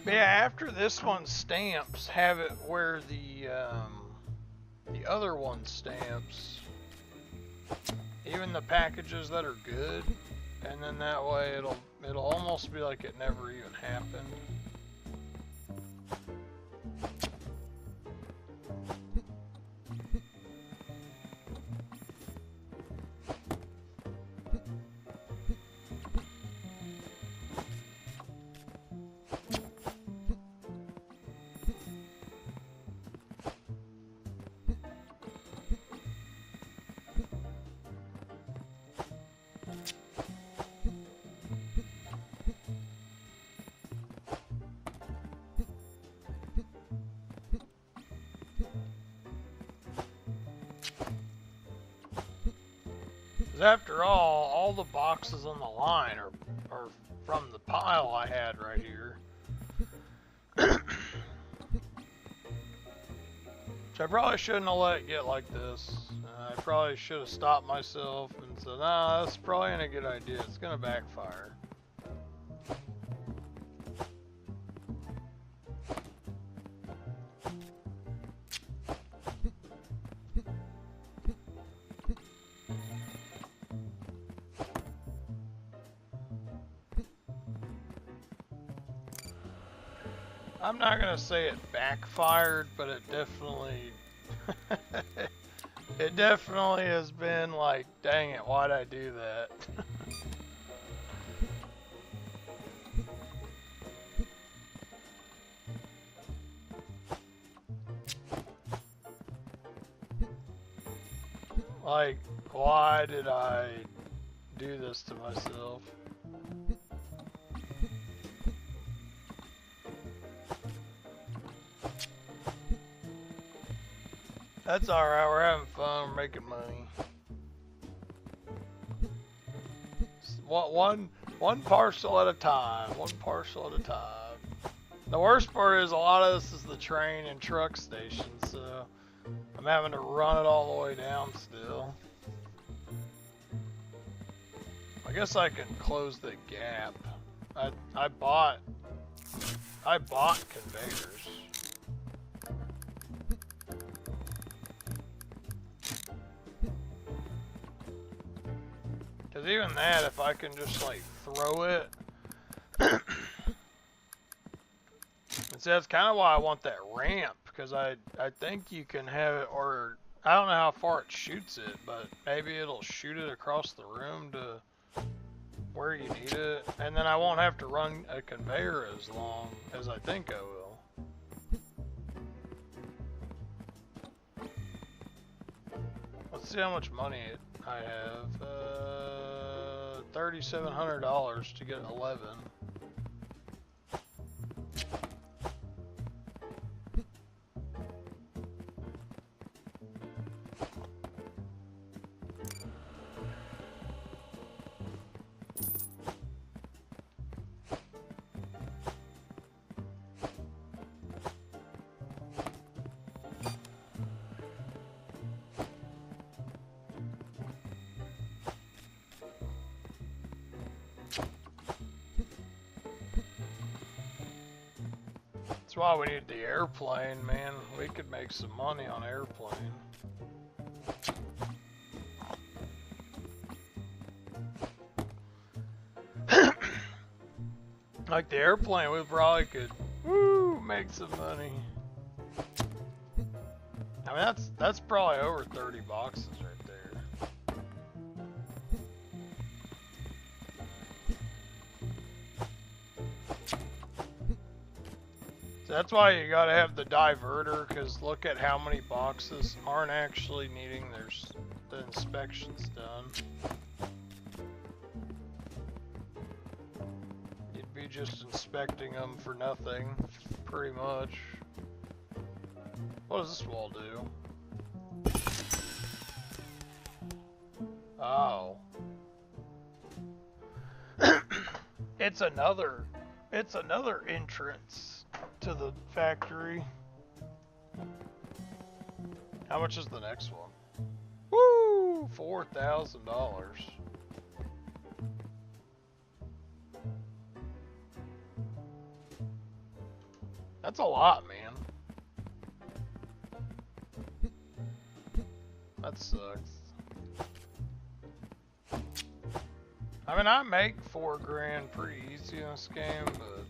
Yeah, after this one stamps, have it where the other one stamps, even the packages that are good, and then that way It'll almost be like it never even happened. After all the boxes on the line are from the pile I had right here. Which I probably shouldn't have let it get like this. I probably should have stopped myself and said, nah, that's probably not a good idea. It's gonna backfire. I'm not gonna say it backfired, but it definitely it definitely has been like, dang it, why'd I do that? Like, why did I do this to myself? That's alright, we're having fun, we're making money. One parcel at a time, one parcel at a time. The worst part is a lot of this is the train and truck station, so I'm having to run it all the way down still. I guess I can close the gap. I bought conveyors. Cause even that, if I can just like throw it, and see, that's kind of why I want that ramp, because I think you can have it, or I don't know how far it shoots it, but maybe it'll shoot it across the room to where you need it, and then I won't have to run a conveyor as long as I think I will. Let's see how much money I have. $3,700 to get 11. That's why we need the airplane, man. We could make some money on airplane. Like the airplane, we probably could, make some money. I mean, that's probably over 30 boxes right there. So that's why you gotta have the diverter, because look at how many boxes aren't actually needing the inspections done. You'd be just inspecting them for nothing, pretty much. What does this wall do? Oh. It's another entrance to the factory. How much is the next one? Woo! $4,000. That's a lot, man. That sucks. I mean, I make $4 grand pretty easy in this game, but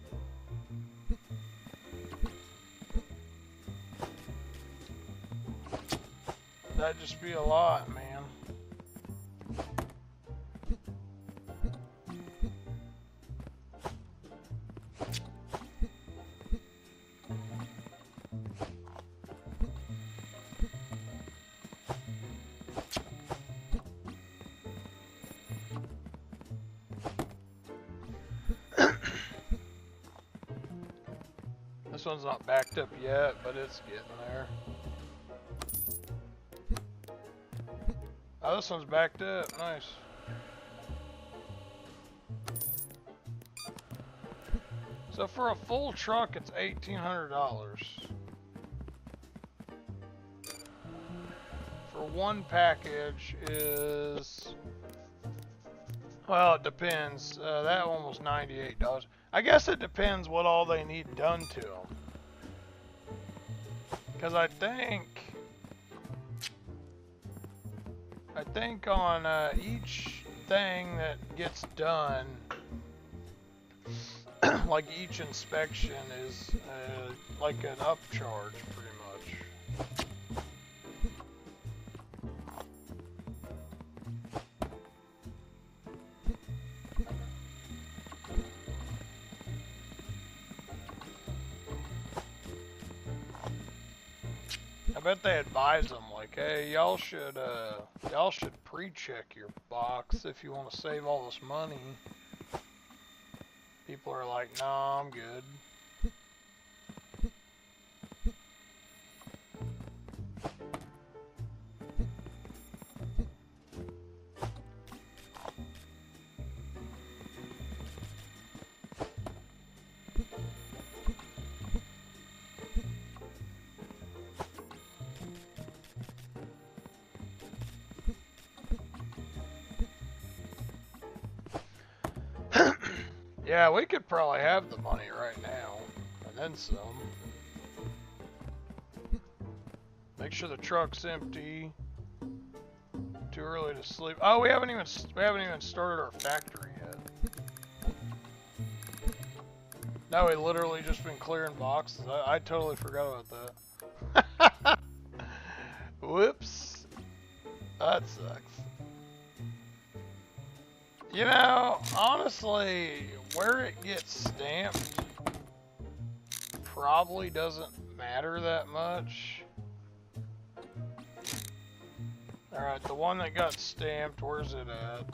that'd just be a lot, man. This one's not backed up yet, but it's getting there. Oh, this one's backed up. Nice. So for a full truck, it's $1,800. For one package is, well, it depends. That one was $98. I guess it depends what all they need done to them. Because I think on each thing that gets done, like each inspection is like an upcharge pretty much. I bet they advise them like, hey, y'all should pre-check your box if you want to save all this money. People are like, nah, I'm good. Yeah, we could probably have the money right now, and then some. Make sure the truck's empty. Too early to sleep. Oh, we haven't even started our factory yet. No, we literally just been clearing boxes. I totally forgot about that. Whoops. That sucks. You know, honestly, where it gets stamped probably doesn't matter that much. Alright, the one that got stamped, where's it at?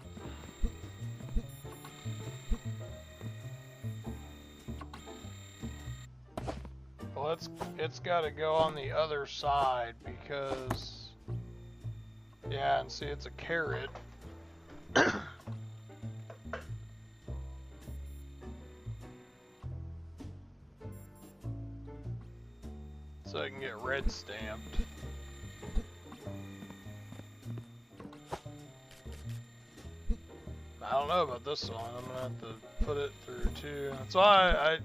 Well, it's got to go on the other side because, yeah, and see, it's a carat. So I can get red stamped. I don't know about this one. I'm gonna have to put it through too. That's why I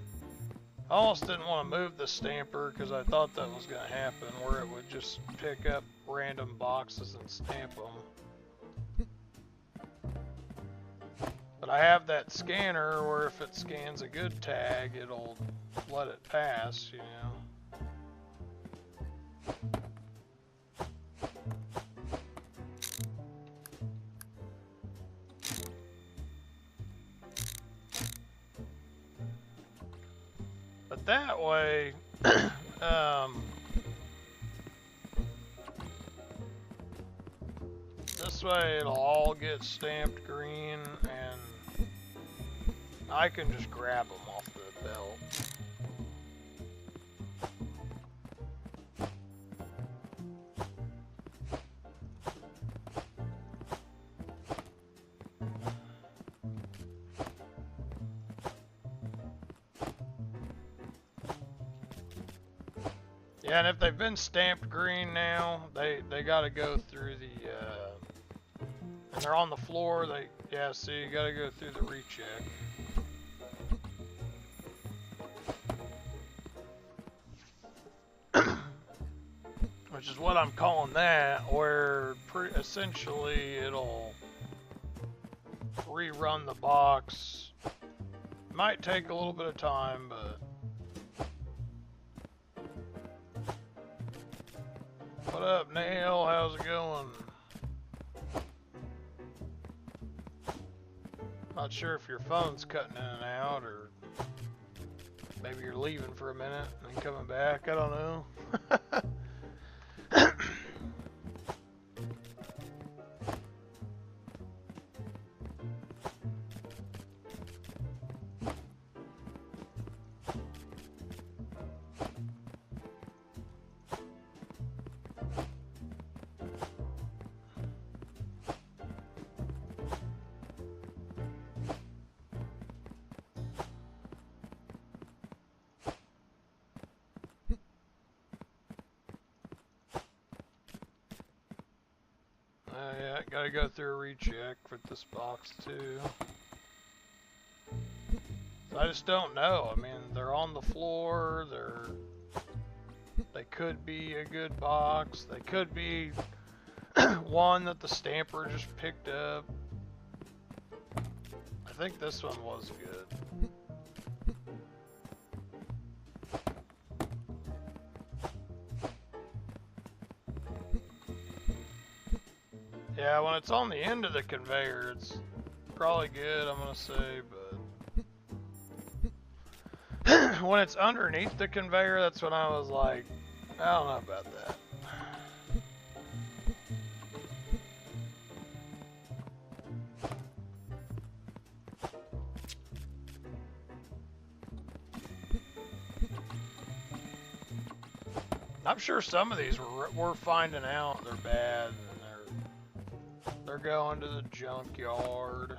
almost didn't want to move the stamper because I thought that was gonna happen, where it would just pick up random boxes and stamp them. But I have that scanner where if it scans a good tag, it'll let it pass, you know. But that way, this way it'll all get stamped green and I can just grab them off the belt. Yeah, and if they've been stamped green now, they gotta go through the, and they're on the floor, yeah, see, you gotta go through the recheck. Which is what I'm calling that, where essentially it'll rerun the box. Might take a little bit of time, but what up, Neil? How's it going? Not sure if your phone's cutting in and out, or maybe you're leaving for a minute and then coming back. I don't know. Yeah, gotta go through a recheck for this box too. So I just don't know. I mean, they're on the floor. They could be a good box. They could be one that the stamper just picked up. I think this one was good. Yeah, when it's on the end of the conveyor, it's probably good, I'm gonna say, but when it's underneath the conveyor, that's when I was like, I don't know about that. I'm sure some of these we're finding out they're bad. They're going to the junkyard.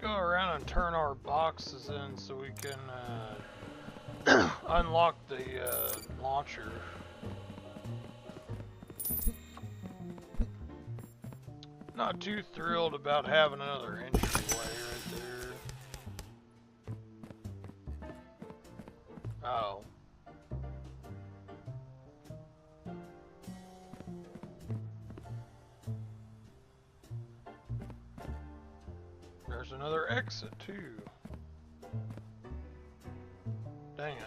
Go around and turn our boxes in so we can unlock the launcher. Not too thrilled about having another entryway right there. Oh. There's another exit too. Dang it.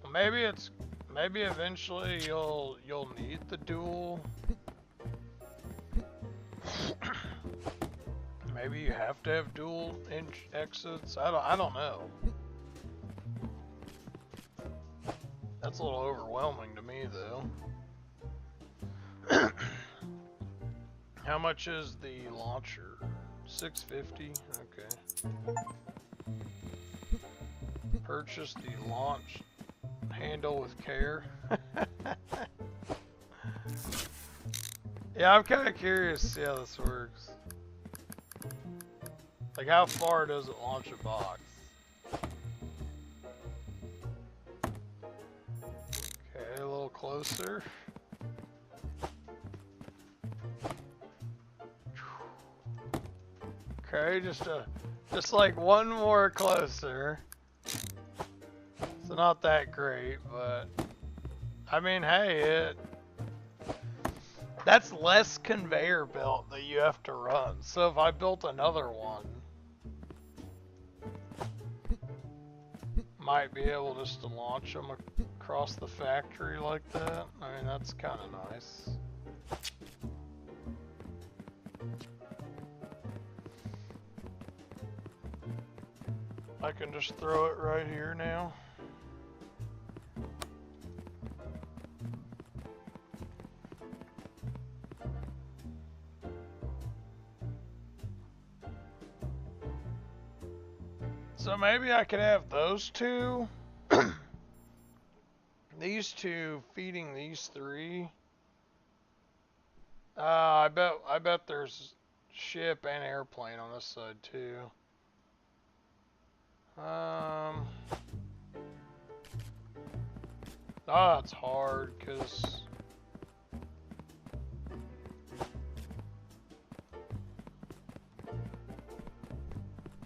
Well, maybe eventually you'll need the dual. Maybe you have to have dual exits. I don't know. That's a little overwhelming to me though. How much is the launcher? $6.50? Okay. Purchase the launch handle with care. Yeah, I'm kind of curious to see how this works. Like, how far does it launch a box? Okay, a little closer. Okay, just like one more closer. So not that great, but I mean, hey, that's less conveyor belt that you have to run. So if I built another one, might be able just to launch them across the factory like that. I mean, that's kind of nice. I can just throw it right here now. So maybe I could have those two. these two feeding these three. I bet there's ship and airplane on this side too. Oh, that's hard because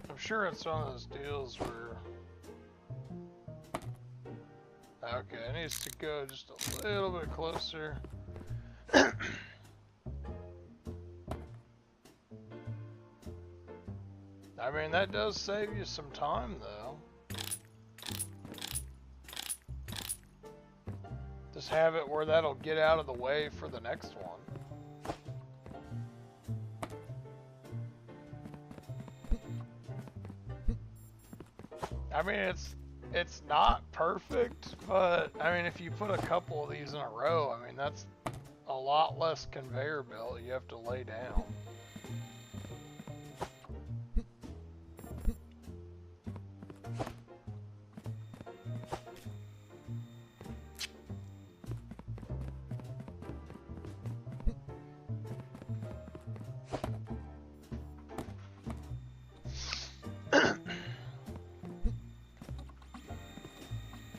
I'm sure it's one of those deals where okay, it needs to go just a little bit closer. I mean, that does save you some time, though. Just have it where that'll get out of the way for the next one. I mean, it's not perfect, but I mean, if you put a couple of these in a row, I mean, that's a lot less conveyor belt you have to lay down.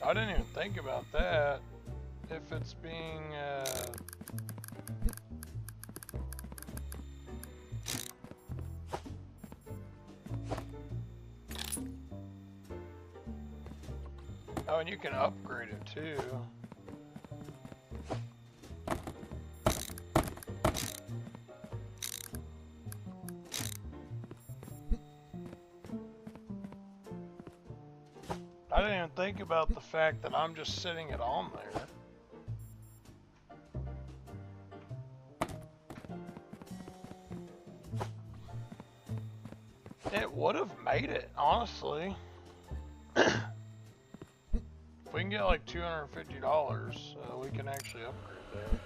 I didn't even think about that. If it's being, oh, and you can upgrade it too. I didn't even think about the fact that I'm just sitting it on there. It would have made it, honestly. If we can get like $250, we can actually upgrade that.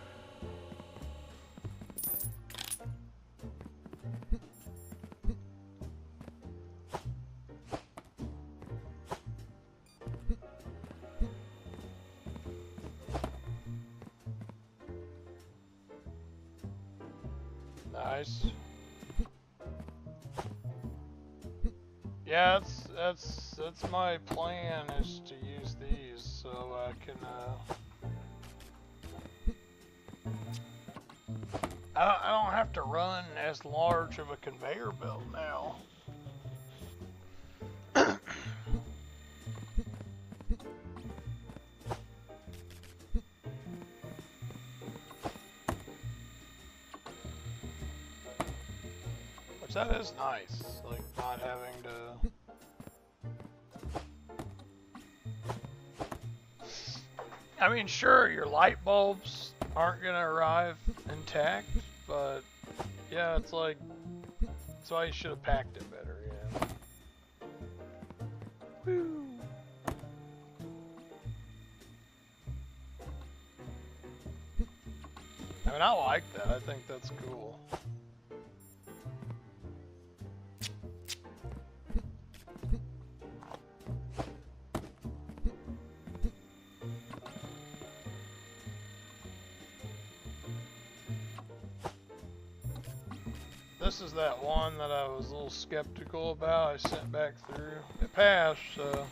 Nice. Yeah, that's my plan, is to use these so I can I don't have to run as large of a conveyor belt now. Which that is nice, like not having to. I mean, sure, your light bulbs aren't gonna arrive intact, but yeah, it's like, that's why you should have packed it better, yeah. Woo. I mean, I like that. I think that's cool. This is that one that I was a little skeptical about. I sent back through. It passed, so.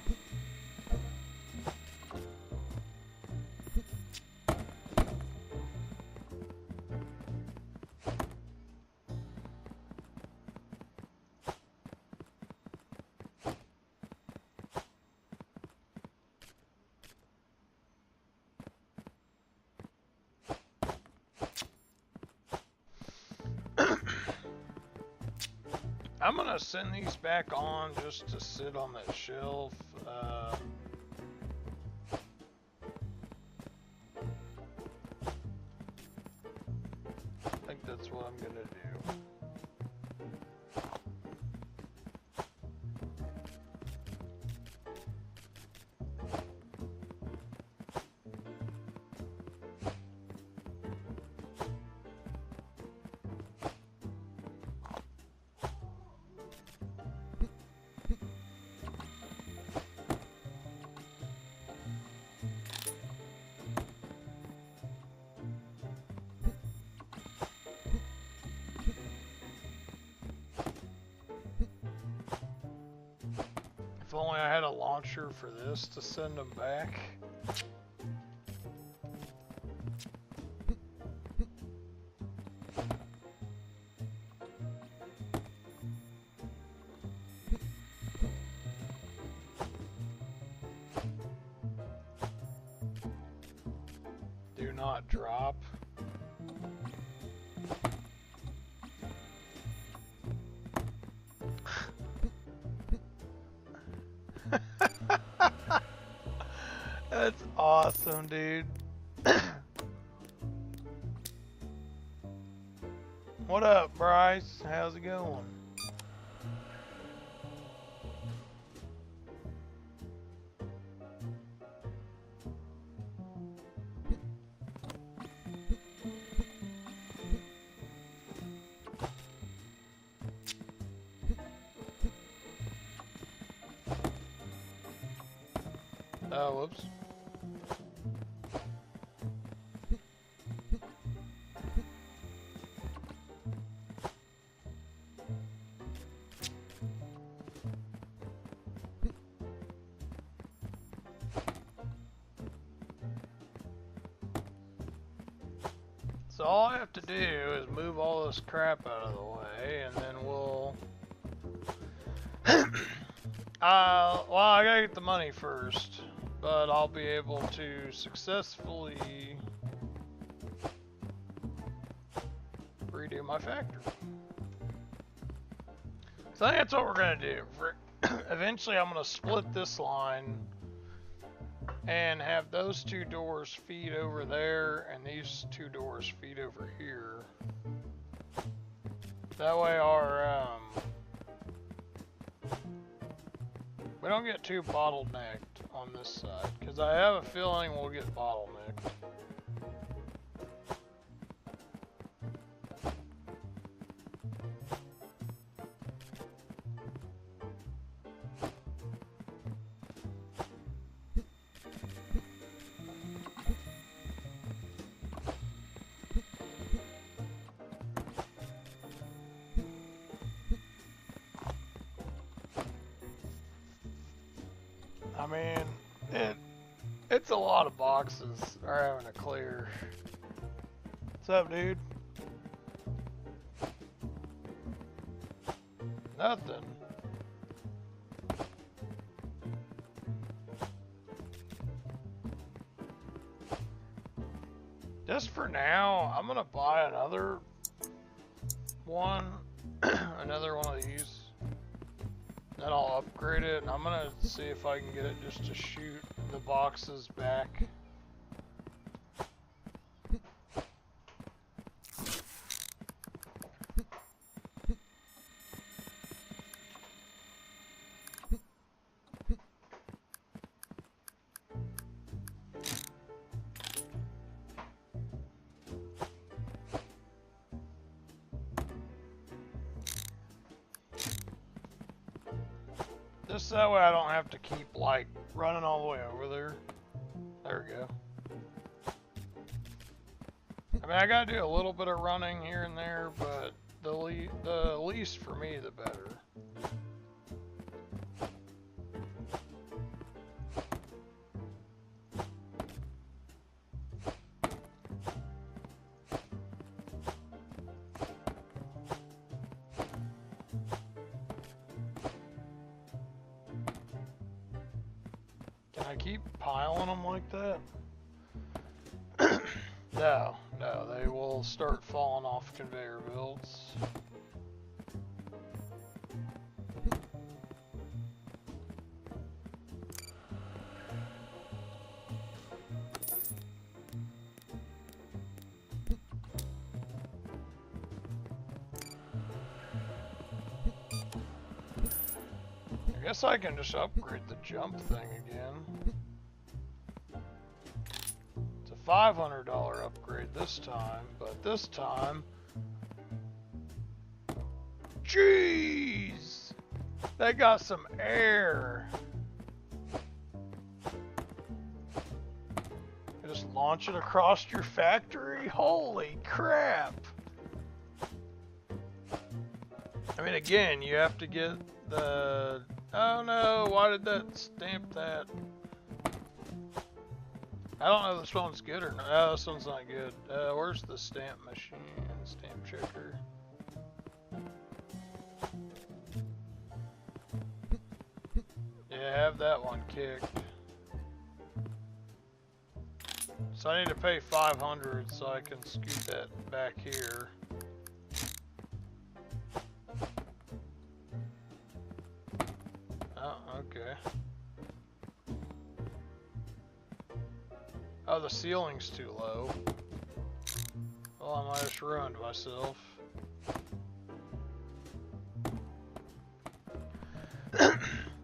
I'm gonna send these back on just to sit on that shelf. I think that's what I'm gonna do. If only I had a launcher for this to send them back. Do not drop. That's awesome, dude. What up, Bryce? How's it going? Oh, whoops. So all I have to do is move all this crap out of the way, and then we'll... well, I gotta get the money first, but I'll be able to successfully redo my factory. So I think that's what we're gonna do. Eventually I'm gonna split this line and have those two doors feed over there and these two doors feed over here. That way our we don't get too bottlenecked on this side, because I have a feeling we'll get bottlenecked. I mean, it's a lot of boxes are having to clear. What's up, dude? Nothing. Just for now, I'm gonna buy another one, another one of these. Then I'll upgrade it, and I'm gonna see if I can get it just to shoot the boxes back. Just that way I don't have to keep, like, running all the way over there. There we go. I mean, I gotta do a little bit of running here and there, but the least for me, the better. I keep piling them like that? No, they will start falling off conveyor belts. I guess I can just upgrade the jump thing again. It's a $500 upgrade this time, but this time... Jeez! That got some air! You just launch it across your factory? Holy crap! I mean, again, you have to get the Oh no, why did that stamp that? I don't know if this one's good or not. Oh, this one's not good. Where's the stamp machine? Stamp checker. Yeah, have that one kicked. So I need to pay 500 so I can scoot that back here. Oh, okay. Oh, the ceiling's too low. Well, I might have just ruined myself.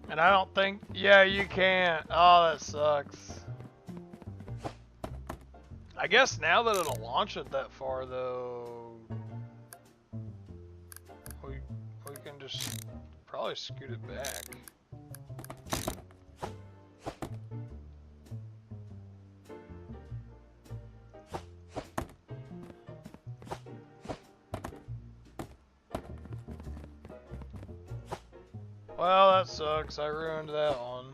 And I don't think... Yeah, you can't. Oh, that sucks. I guess now that it'll launch it that far, though... We can just probably scoot it back. Well, that sucks. I ruined that one.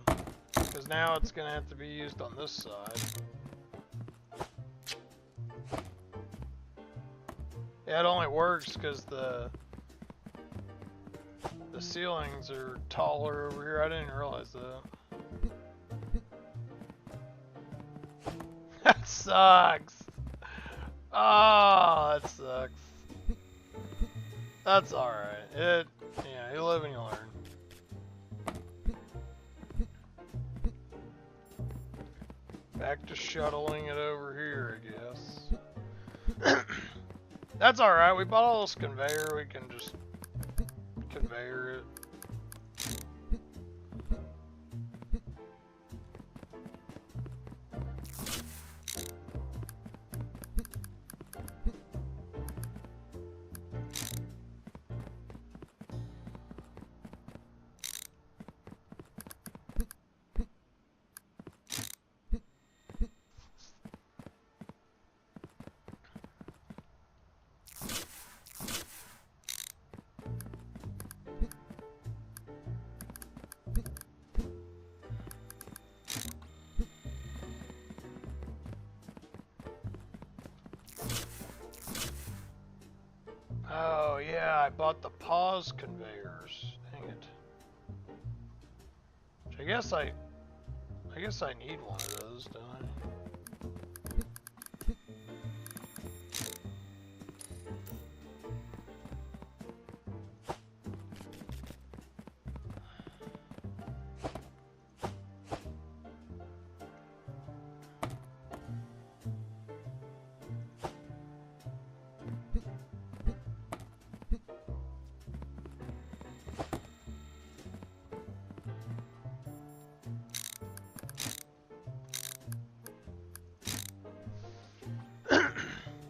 Because now it's going to have to be used on this side. Yeah, it only works because the ceilings are taller over here. I didn't realize that. That sucks. Oh, that sucks. That's alright. Yeah, you live and you learn. Back to shuttling it over here, I guess. That's alright, we bought all this conveyor, we can just conveyor it. Oh yeah, I bought the pause conveyors. Dang it. I guess I need one of those, don't I?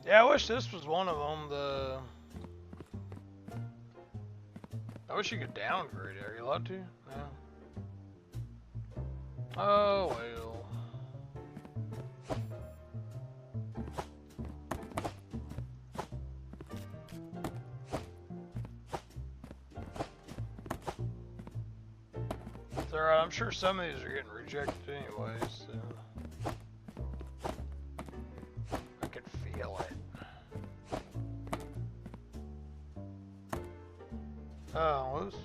Yeah, I wish this was one of them. I wish you could downgrade it. Are you allowed to? No. Oh well. It's alright. I'm sure some of these are getting rejected anyway, so. I can feel it. Oh, whoops.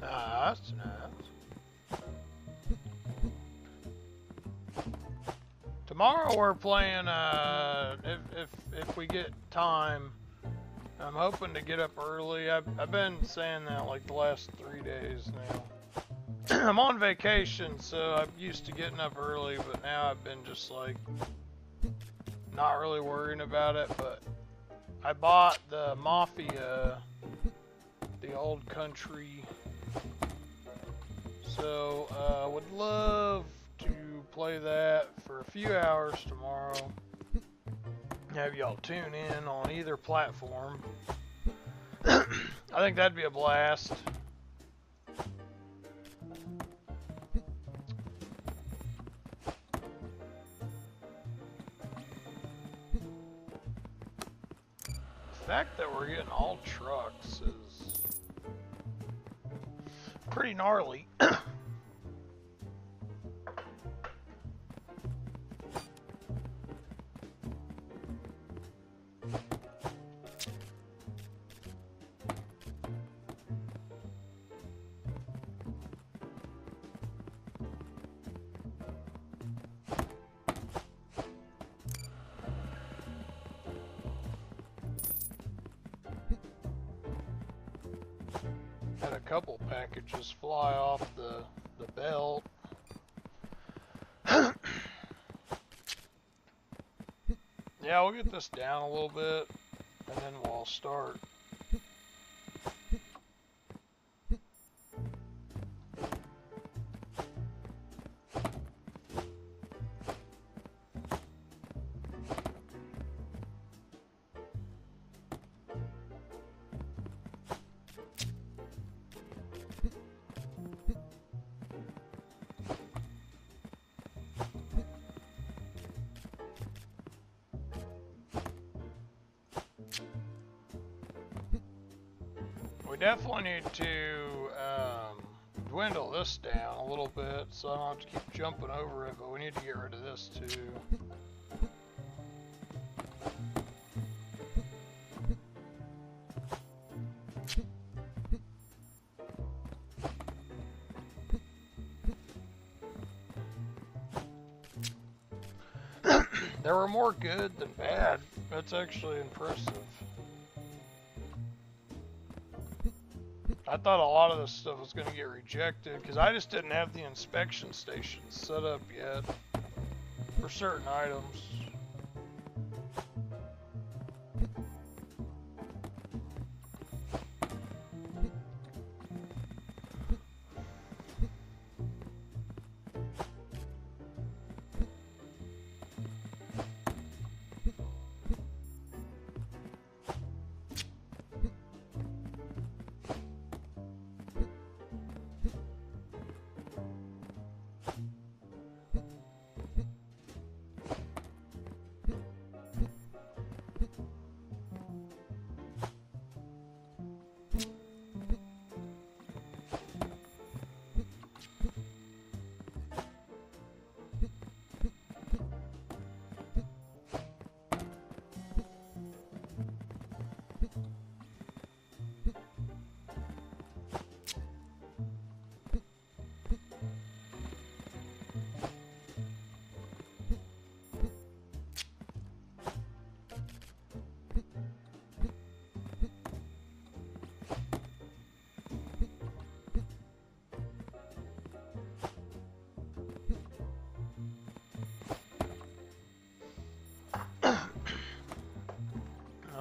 That's nice. To Tomorrow we're playing, if we get time, I'm hoping to get up early. I've been saying that like the last 3 days now. I'm on vacation, so I'm used to getting up early, but now I've been just like not really worrying about it. But I bought the Mafia, the old country, so would love to play that for a few hours tomorrow. Have y'all tune in on either platform. I think that'd be a blast. The fact that we're getting all trucks is pretty gnarly. Had a couple packages fly off the belt. Yeah, we'll get this down a little bit, and then we'll start. We definitely need to dwindle this down a little bit so I don't have to keep jumping over it, but we need to get rid of this too. There were more good than bad. That's actually impressive. I thought a lot of this stuff was going to get rejected because I just didn't have the inspection stations set up yet for certain items.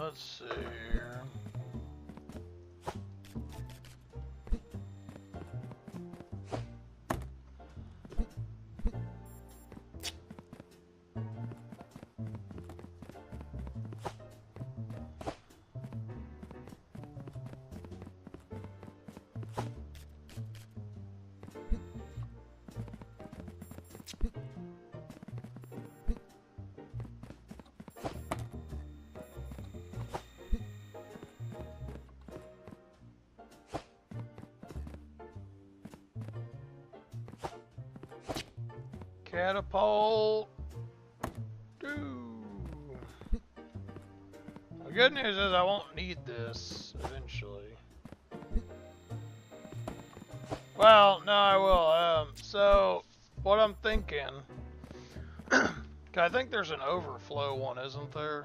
Let's see here. Catapult. The good news is I won't need this eventually. Well, no, I will. So what I'm thinking I think there's an overflow one, isn't there?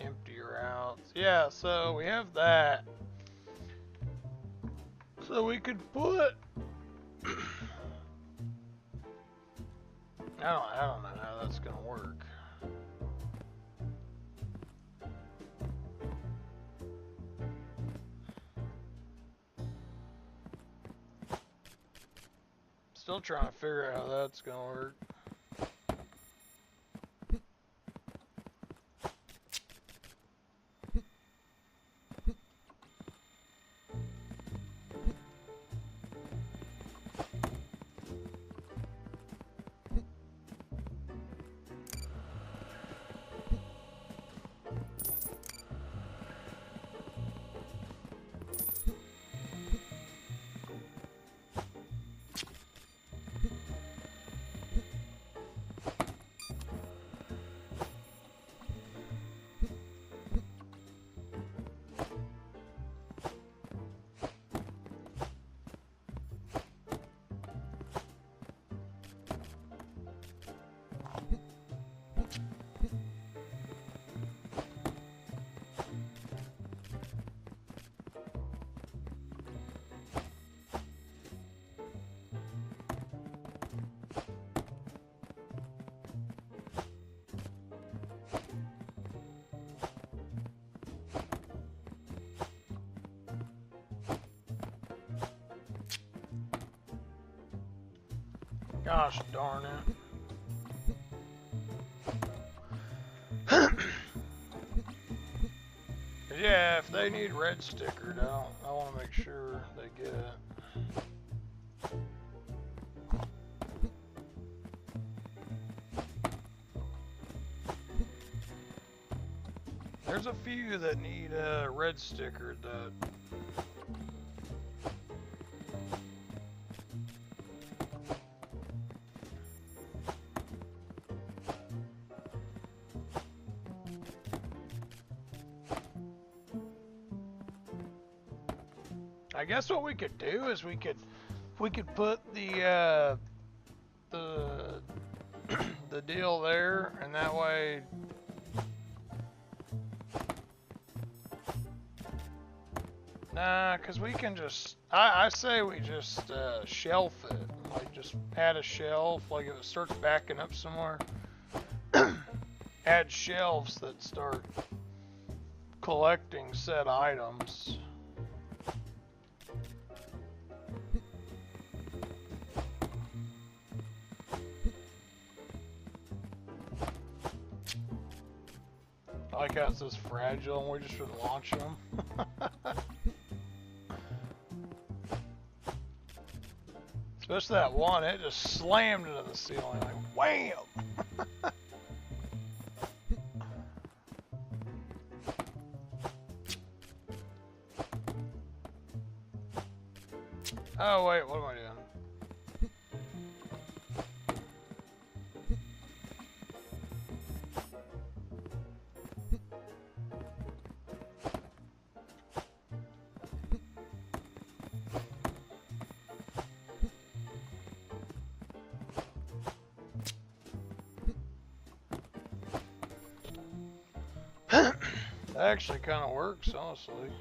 Empty routes. Yeah, so we have that. So we could put... I don't know how that's gonna work. Still trying to figure out how that's gonna work. Gosh darn it. Yeah, if they need red stickered, I want to make sure they get it. There's a few that need red stickered that... I guess what we could do is we could put the the deal there, and that way cause we can just I say we just shelf it, like just add a shelf, like if it starts backing up somewhere, add shelves that start collecting said items. I like how it says fragile and we just should launch them. Especially that one, it just slammed into the ceiling, like wham! Oh wait, what am I doing? That actually kind of works, honestly.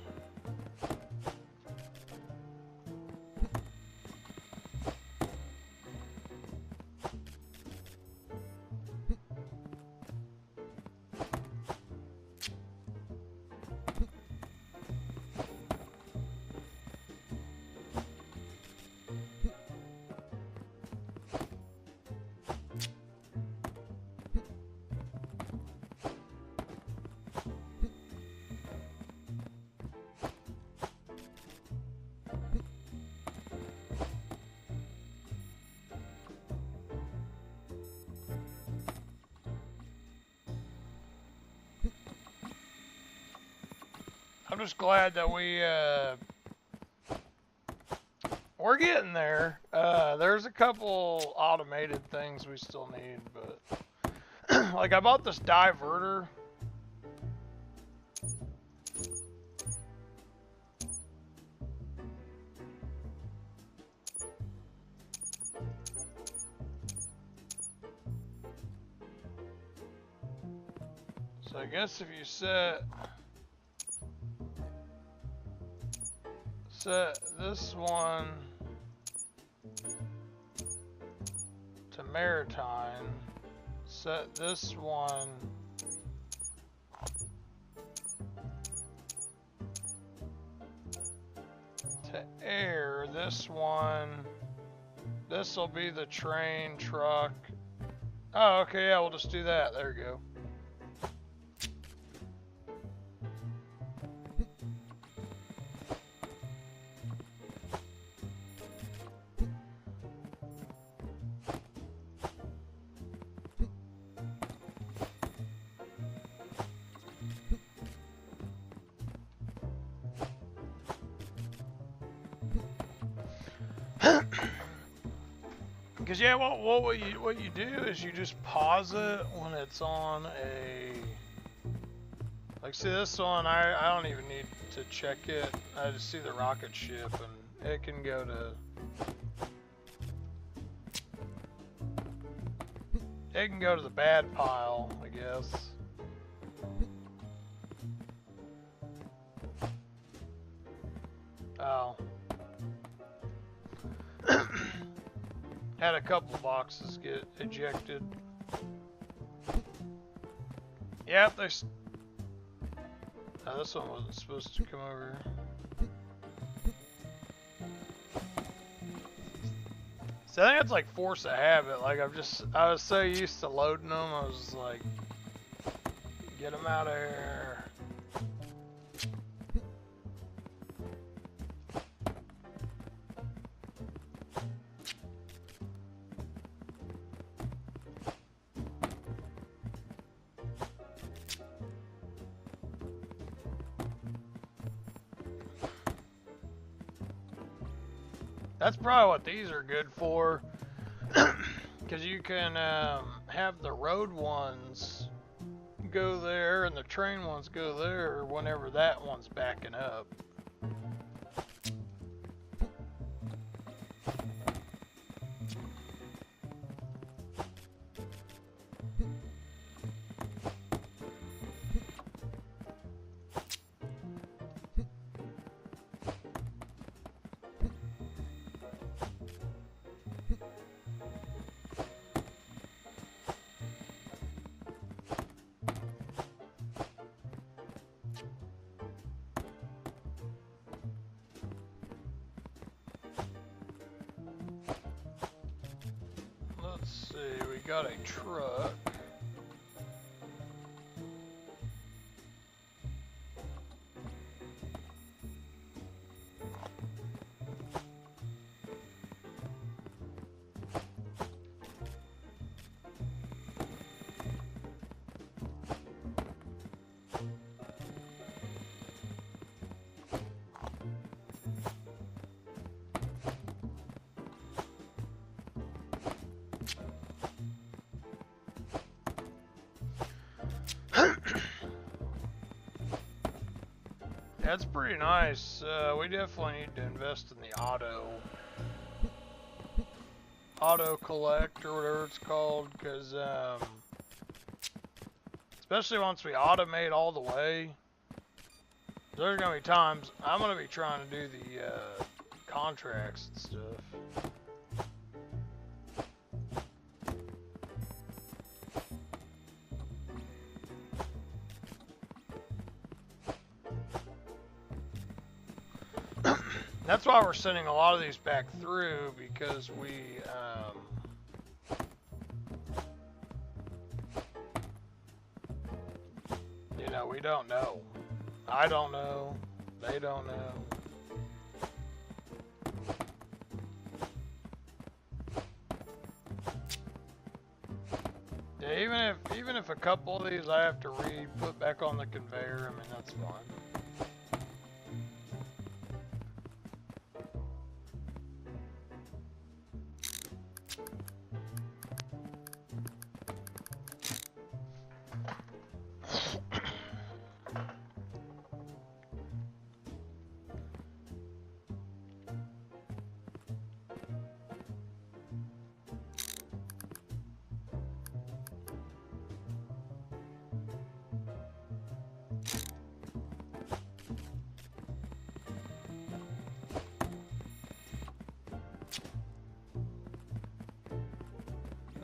I'm just glad that we're getting there. There's a couple automated things we still need, but like I bought this diverter. So I guess if you set this one to maritime, set this one to air, this will be the train, truck. Oh, okay, yeah, we'll just do that. There we go. Because yeah, what you do is you just pause it when it's on a, like, see this one, I don't even need to check it. I just see the rocket ship and it can go to the bad pile, I guess. Oh. Had a couple boxes get ejected. Yep, this one wasn't supposed to come over. So I think it's like force of habit. Like I was so used to loading them, I was like, get them out of here. That's probably what these are good for, because you can have the road ones go there and the train ones go there whenever that one's backing up. Got a truck. That's pretty nice. We definitely need to invest in the auto collect or whatever it's called, because especially once we automate all the way, there's gonna be times I'm gonna be trying to do the contracts and stuff. That's why we're sending a lot of these back through, because we, you know, we don't know. I don't know. They don't know. Yeah, even if a couple of these I have to put back on the conveyor, I mean, that's fine.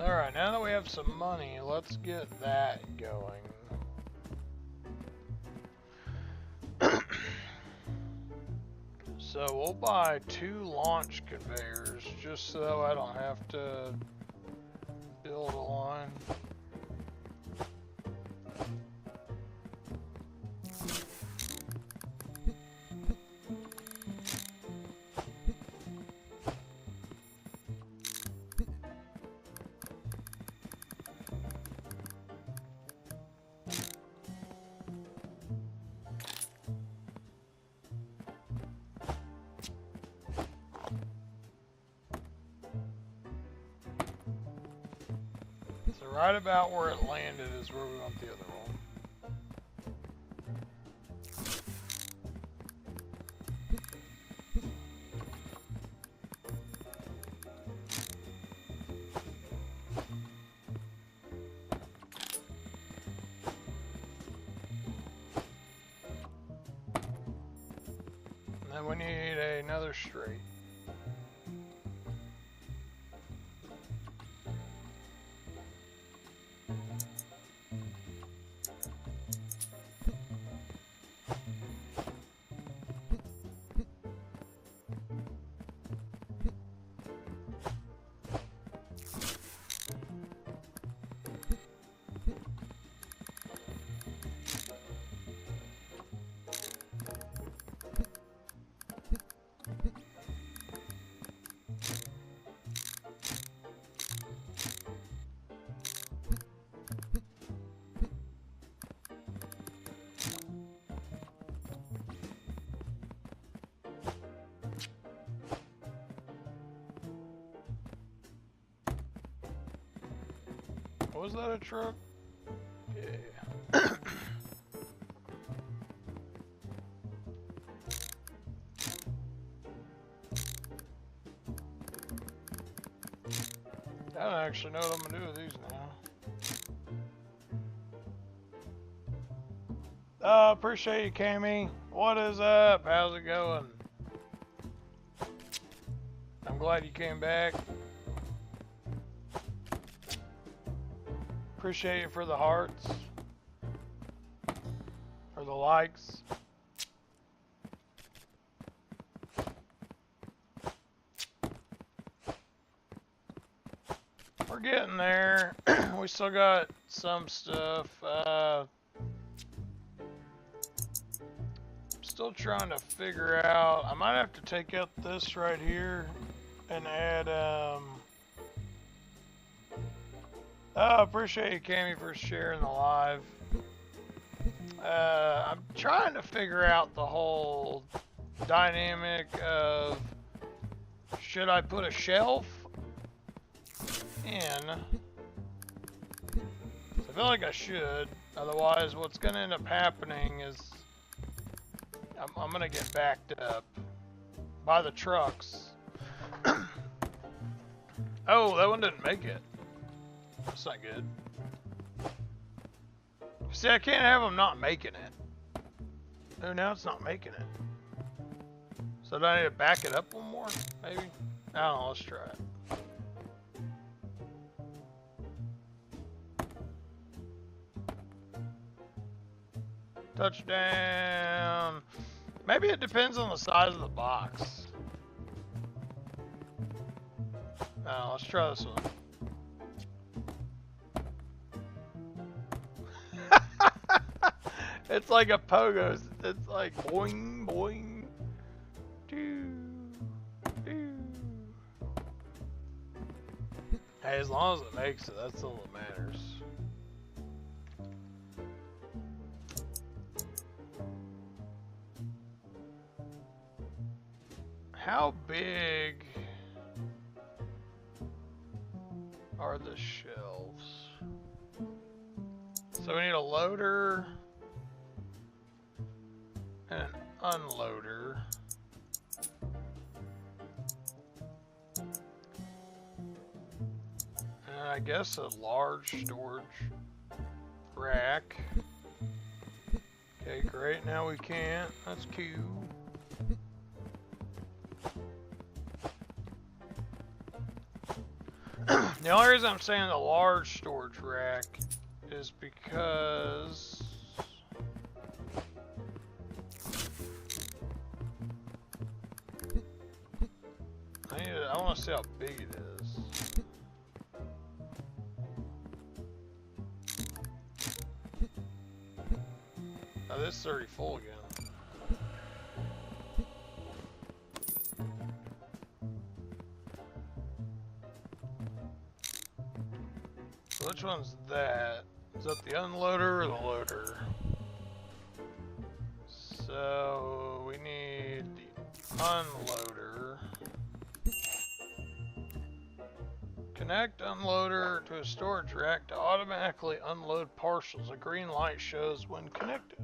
Alright, now that we have some money, let's get that going. So we'll buy 2 launch conveyors just so I don't have to build a line. Right about where it landed is where we want the other one. And then we need another straight. Was that a truck? Yeah. I don't actually know what I'm gonna do with these now. Appreciate you, Cammy. What is up? How's it going? I'm glad you came back. Appreciate you for the hearts. Or the likes. We're getting there. We still got some stuff. Still trying to figure out. I might have to take out this right here and add Oh, appreciate you, Cammy, for sharing the live. I'm trying to figure out the whole dynamic of should I put a shelf in? I feel like I should. Otherwise, what's going to end up happening is I'm going to get backed up by the trucks. Oh, that one didn't make it. That's not good. See, I can't have them not making it. Oh, now it's not making it. So do I need to back it up one more? Maybe? I don't know, let's try it. Touchdown. Maybe it depends on the size of the box. Oh, let's try this one. It's like a pogo. It's like boing, boing. Doo, doo. Hey, as long as it makes it, that's all that matters. How big are the shelves? So we need a loader and an unloader. And I guess a large storage rack. Okay, great. Now we can't. That's cute. The only reason I'm saying the large storage rack is because I want to see how big it is. Now this is already full again. So which one's that? Is that the unloader or the loader? So we need the unloader. Connect unloader to a storage rack to automatically unload parcels. A green light shows when connected.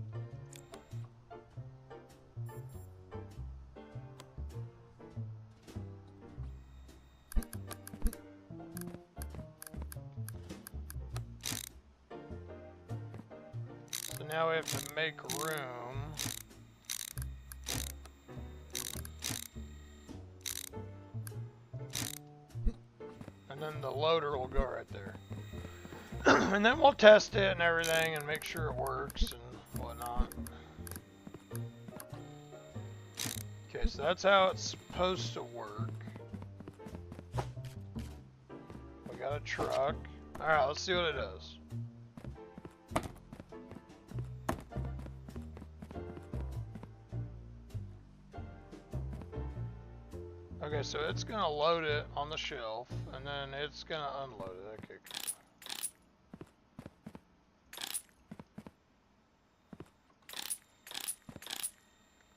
So now we have to make room. And then the loader will go right there. And then we'll test it and everything and make sure it works and whatnot. Okay, so that's how it's supposed to work. We got a truck. Alright, let's see what it does. Okay, so it's gonna load it on the shelf, and then it's gonna unload it. Okay.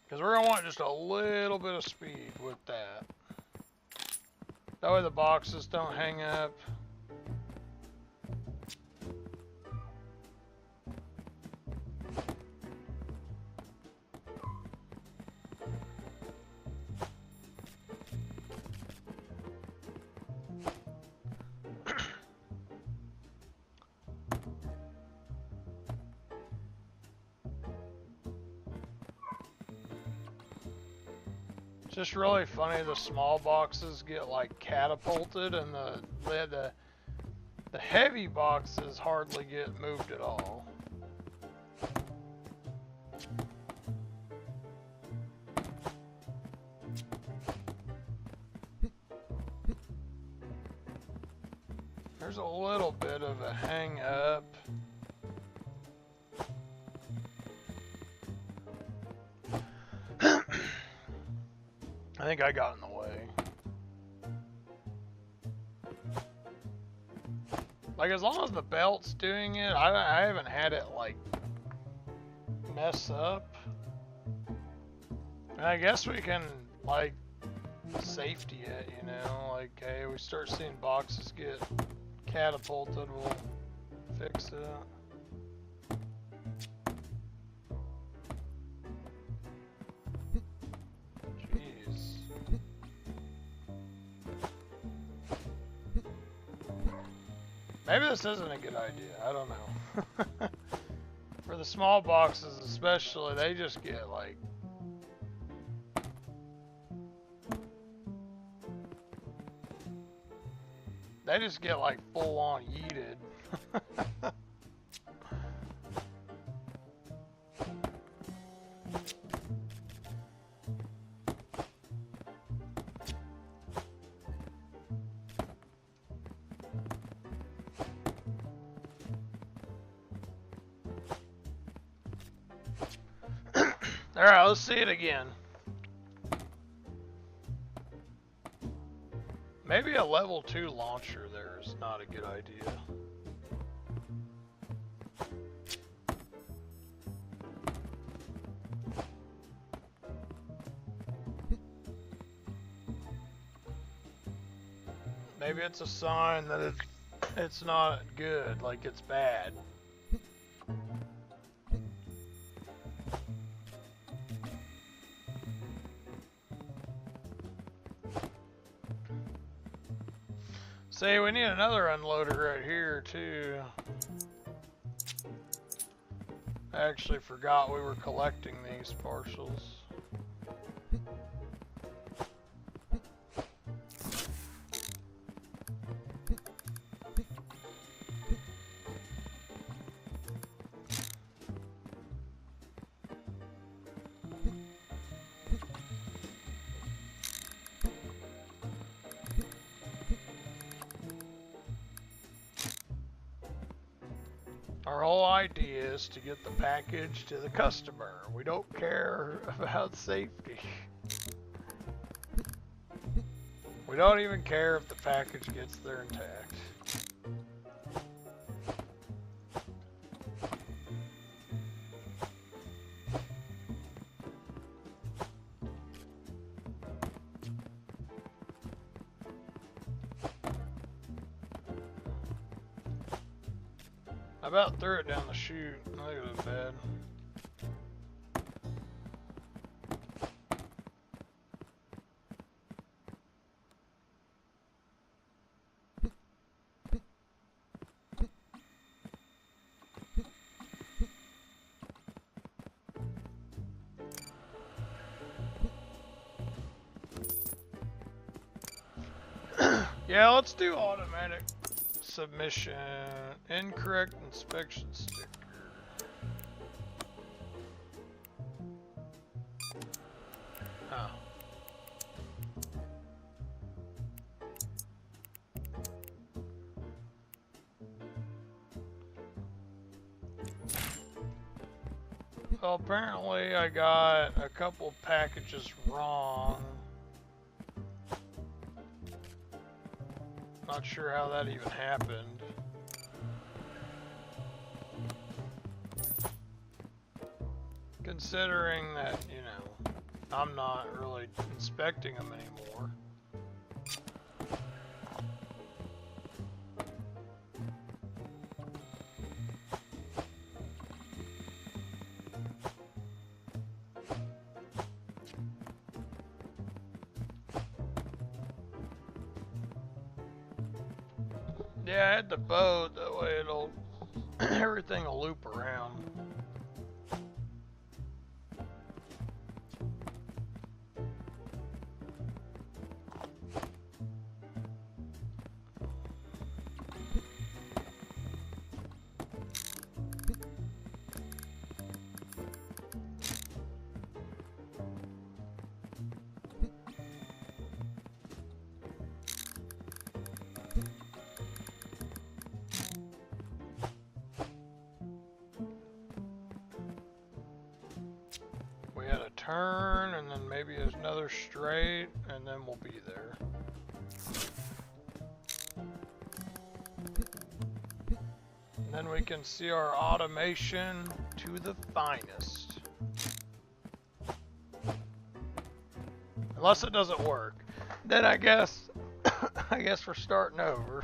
Because we're gonna want just a little bit of speed with that. That way the boxes don't hang up. It's just really funny the small boxes get like catapulted and the heavy boxes hardly get moved at all. There's a little bit of a hang up. I think I got in the way. Like, as long as the belt's doing it, I haven't had it, like, mess up. And I guess we can, like, safety it, you know? Like, hey, we start seeing boxes get catapulted, we'll fix it. Maybe this isn't a good idea, I don't know. For the small boxes especially, they just get like... They just get like full on yeeted. Alright, let's see it again. Maybe a level 2 launcher there is not a good idea. Maybe it's a sign that it's not good, like it's bad. See, we need another unloader right here, too. I actually forgot we were collecting these parcels. Our whole idea is to get the package to the customer. We don't care about safety. We don't even care if the package gets there intact. I about threw it down the chute. I think it was bad. Yeah, let's do automatic submission. Incorrect inspection sticker. Oh. Well, apparently I got a couple packages wrong. Not sure how that even happened. Considering that, you know, I'm not really inspecting them anymore. Yeah, I had the boat, that way it'll, everything will loop around. Turn, and then maybe there's another straight, and then we'll be there. And then we can see our automation to the finest. Unless it doesn't work. Then I guess we're starting over.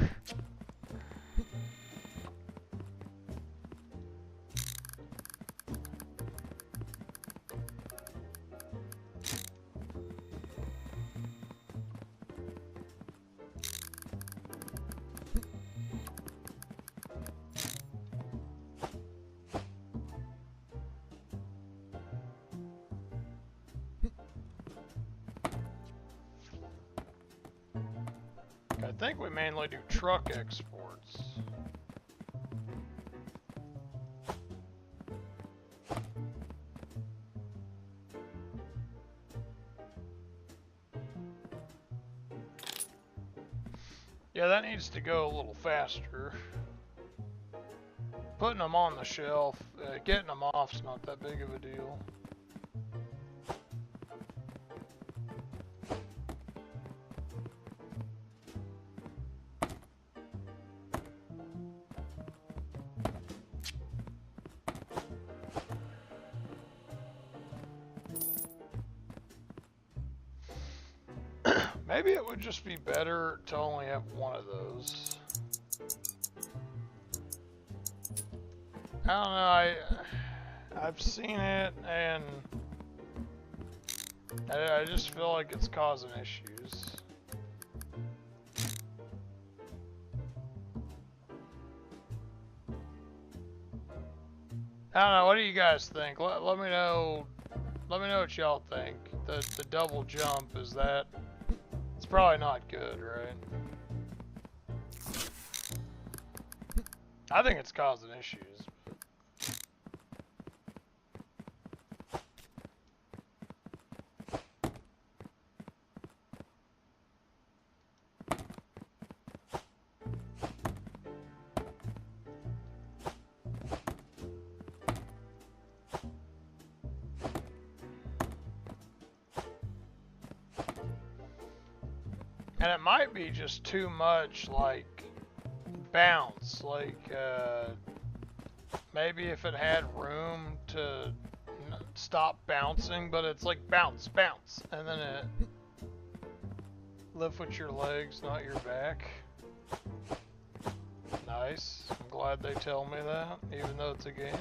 I think we mainly do truck exports. Yeah, that needs to go a little faster. Putting them on the shelf, getting them off's not that big of a deal. Maybe it would just be better to only have one of those. I don't know, I've seen it and I just feel like it's causing issues. I don't know, what do you guys think? Let me know what y'all think. The double jump, is that... It's probably not good, right? I think it's causing issues. And it might be just too much, like, bounce. Like, maybe if it had room to stop bouncing, but it's like bounce, bounce, and then it lift with your legs, not your back. Nice. I'm glad they tell me that, even though it's a game.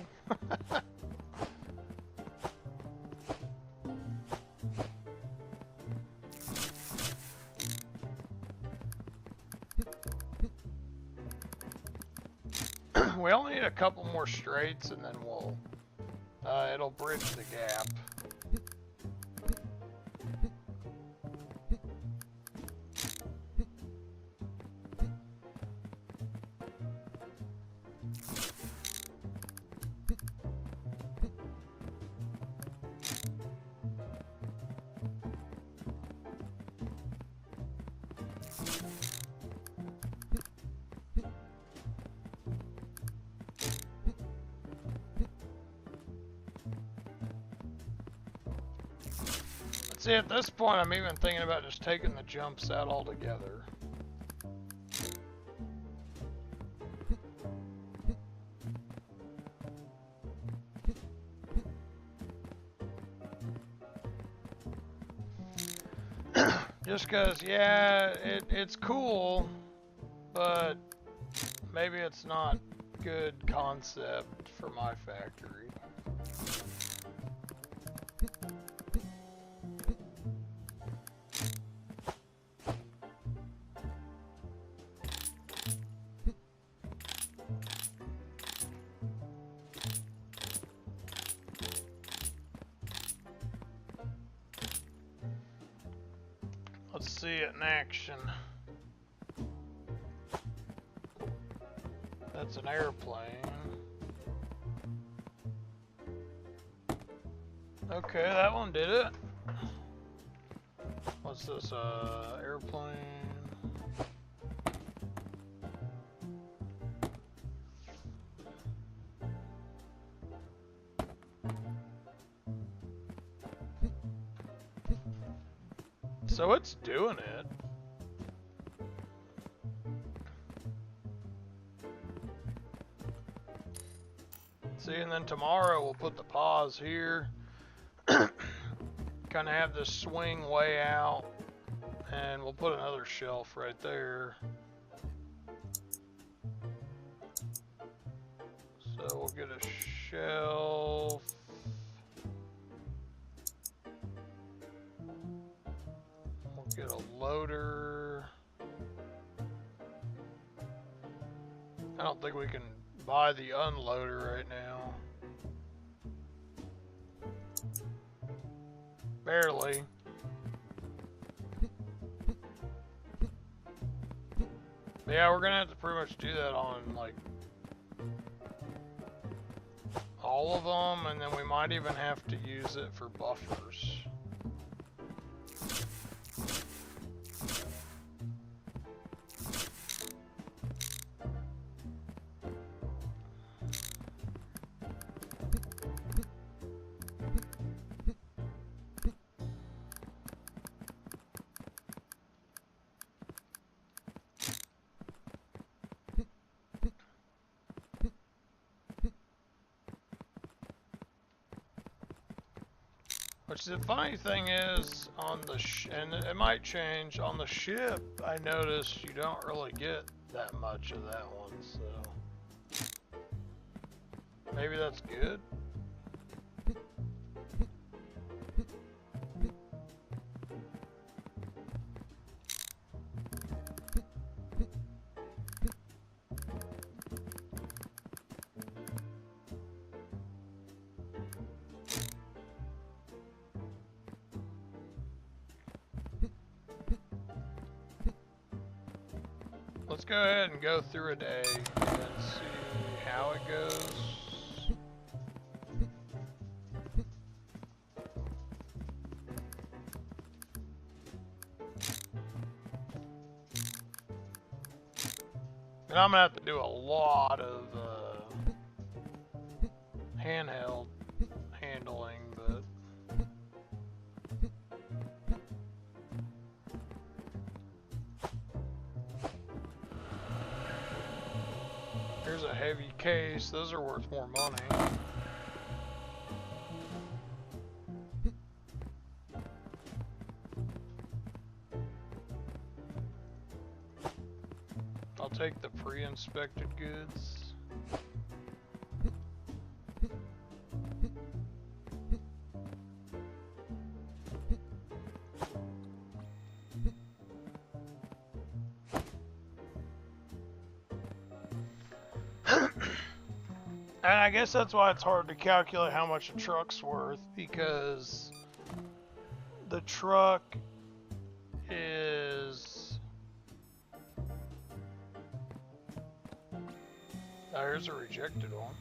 We only need a couple more straights and then we'll, it'll bridge the gap. See, at this point, I'm even thinking about just taking the jumps out altogether. Just because, yeah, it's cool, but maybe it's not good concept for my factory. Let's see it in action. That's an airplane. Okay, that one did it. What's this, airplane? So it's doing it. See, and then tomorrow we'll put the pause here. Kind of have this swing way out, and we'll put another shelf right there. So we'll get a shelf. We'll get a loader. I don't think we can buy the unloader right now. Barely. But yeah, we're gonna have to pretty much do that on like all of them, and then we might even have to use it for buffers. Which the funny thing is, on the and it might change, on the ship, I noticed you don't really get that much of that one, so maybe that's good. Let's go ahead and go through a day and see how it goes. And I'm gonna have to do a lot of handheld handling, but Here's a heavy case. Those are worth more money. I'll take the pre-inspected goods. And I guess that's why it's hard to calculate how much a truck's worth, because the truck is... Oh, here's a rejected one.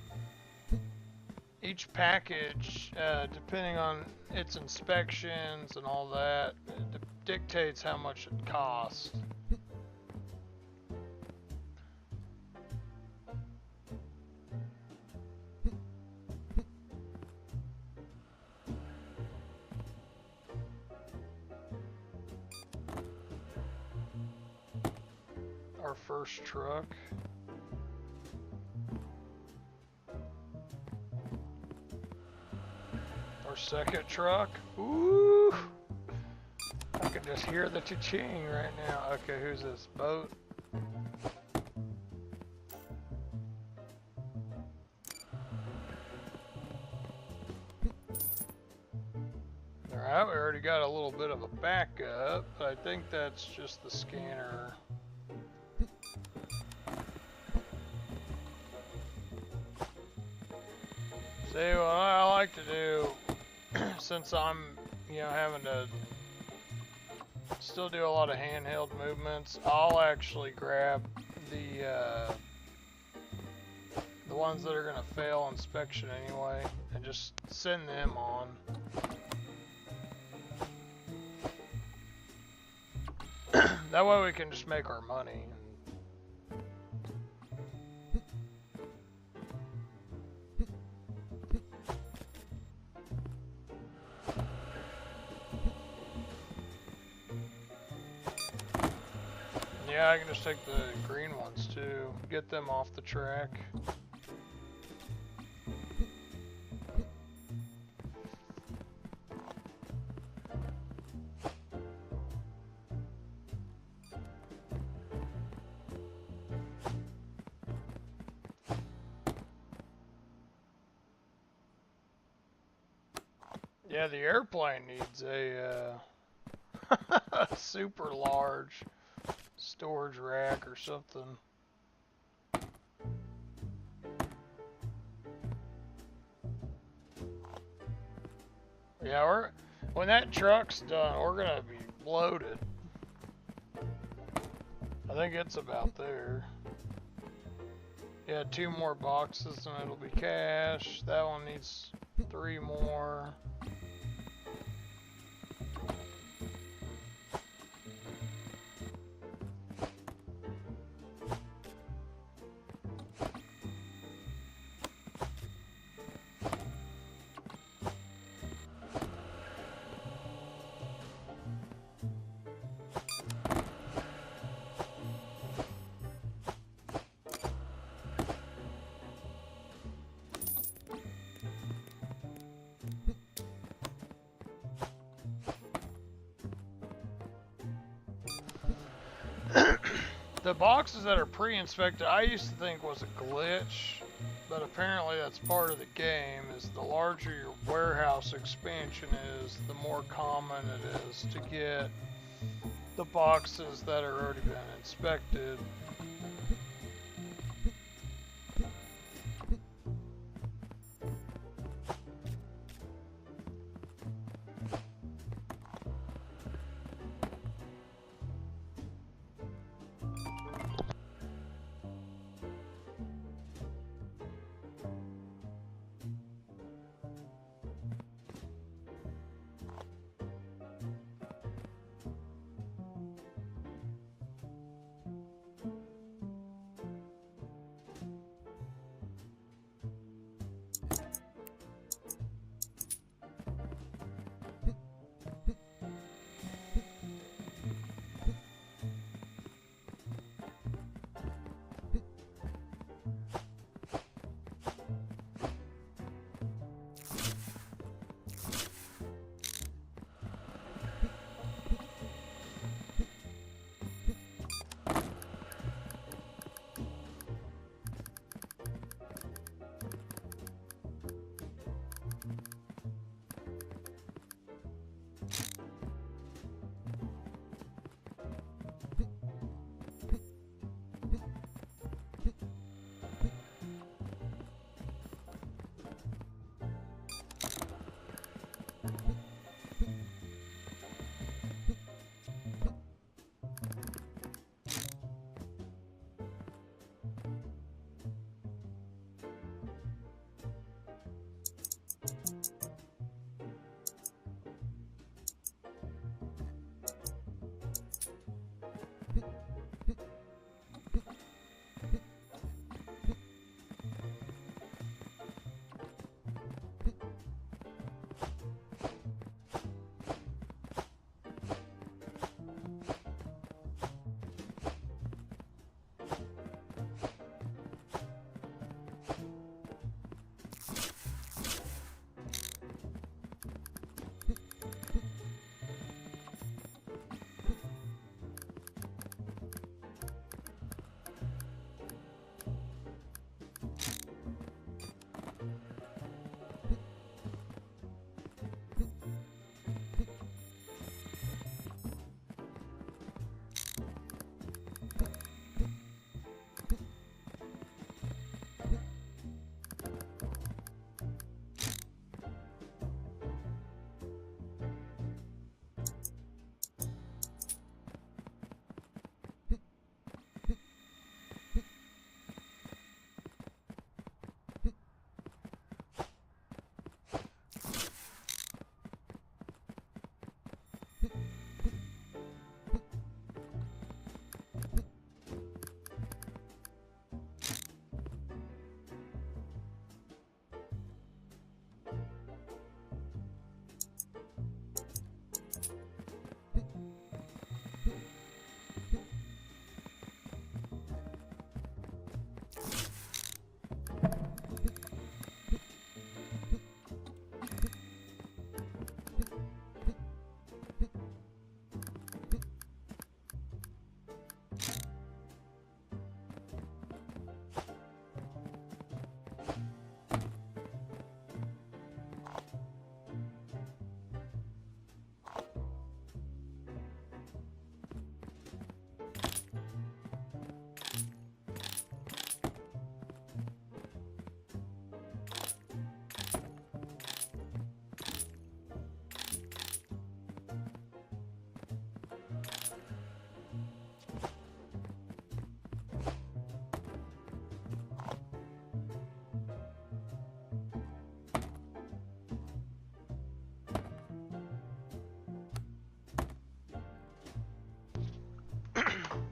Each package, depending on its inspections and all that, dictates how much it costs. Our first truck. Our second truck. Ooh! I can just hear the cha-ching right now. Okay, who's this? Boat? Alright, we already got a little bit of a backup, but I think that's just the scanner. See, what I like to do, since I'm, you know, having to still do a lot of handheld movements, I'll actually grab the ones that are going to fail inspection anyway, and just send them on. That way we can just make our money. Yeah, I can just take the green ones too, get them off the track. Yeah, the airplane needs a super large storage rack or something. Yeah, when that truck's done, we're gonna be loaded. I think it's about there. Yeah, 2 more boxes and it'll be cash. That one needs 3 more. The boxes that are pre-inspected, I used to think was a glitch, but apparently that's part of the game, is the larger your warehouse expansion is, the more common it is to get the boxes that are already been inspected.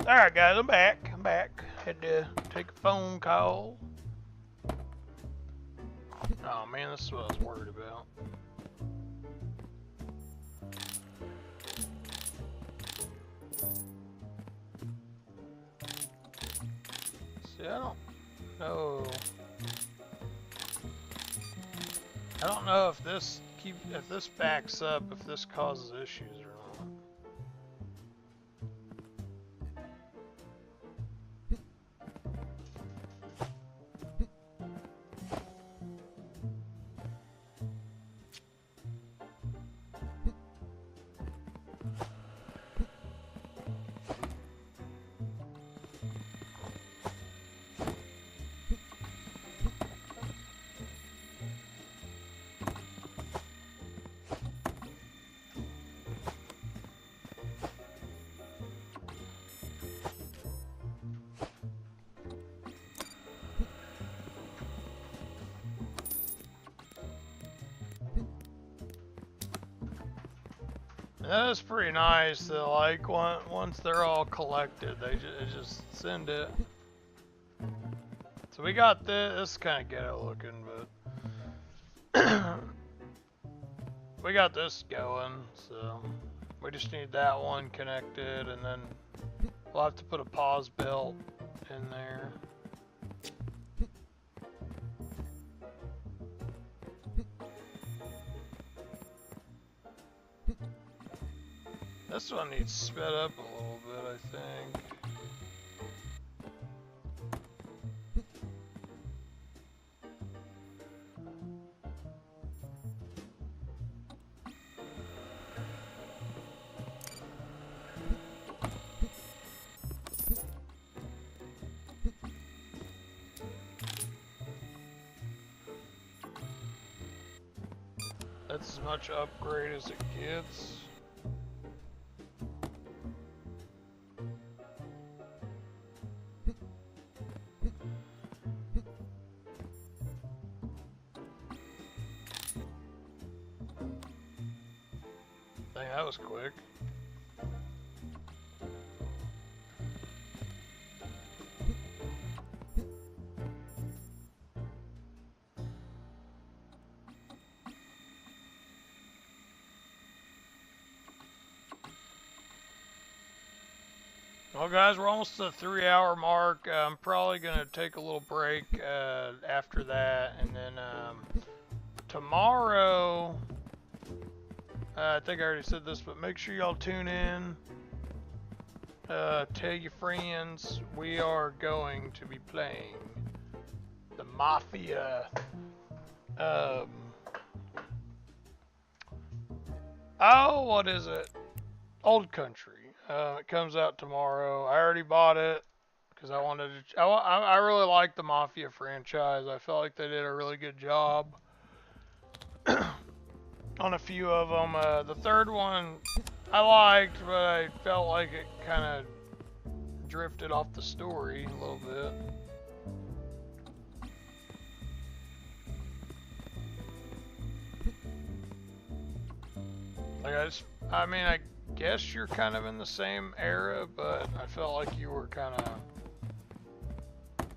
Alright guys, I'm back. Had to take a phone call. Oh man, this is what I was worried about. See, I don't know. I don't know if this backs up, if this causes issues or not. That's pretty nice that, like, once they're all collected, they just send it. So we got this. This is kind of ghetto looking, but we got this going. So we just need that one connected, and then we'll have to put a pause belt in there. This one needs sped up a little bit, I think. That's as much upgrade as it gets. Dang, that was quick. Well guys, we're almost to the 3-hour mark. I'm probably going to take a little break after that, and then tomorrow, I think I already said this, but make sure y'all tune in. Tell your friends, we are going to be playing the Mafia. Oh, what is it? Old Country. It comes out tomorrow. I already bought it because I wanted to. I really like the Mafia franchise. I felt like they did a really good job on a few of them. The third one I liked, but I felt like it kind of drifted off the story a little bit. Like I mean, I guess you're kind of in the same era, but I felt like you were kind of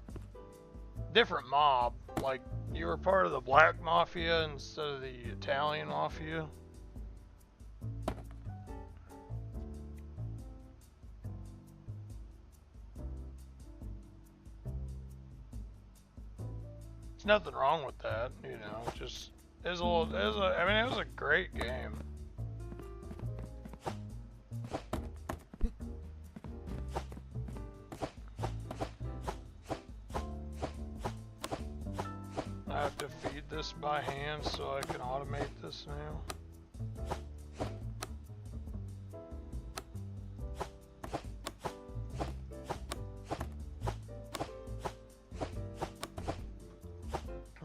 different mob. Like you were part of the Black Mafia instead of the Italian Mafia. There's nothing wrong with that, you know. Just I mean, it was a great game. I have to feed this by hand so I can automate this now.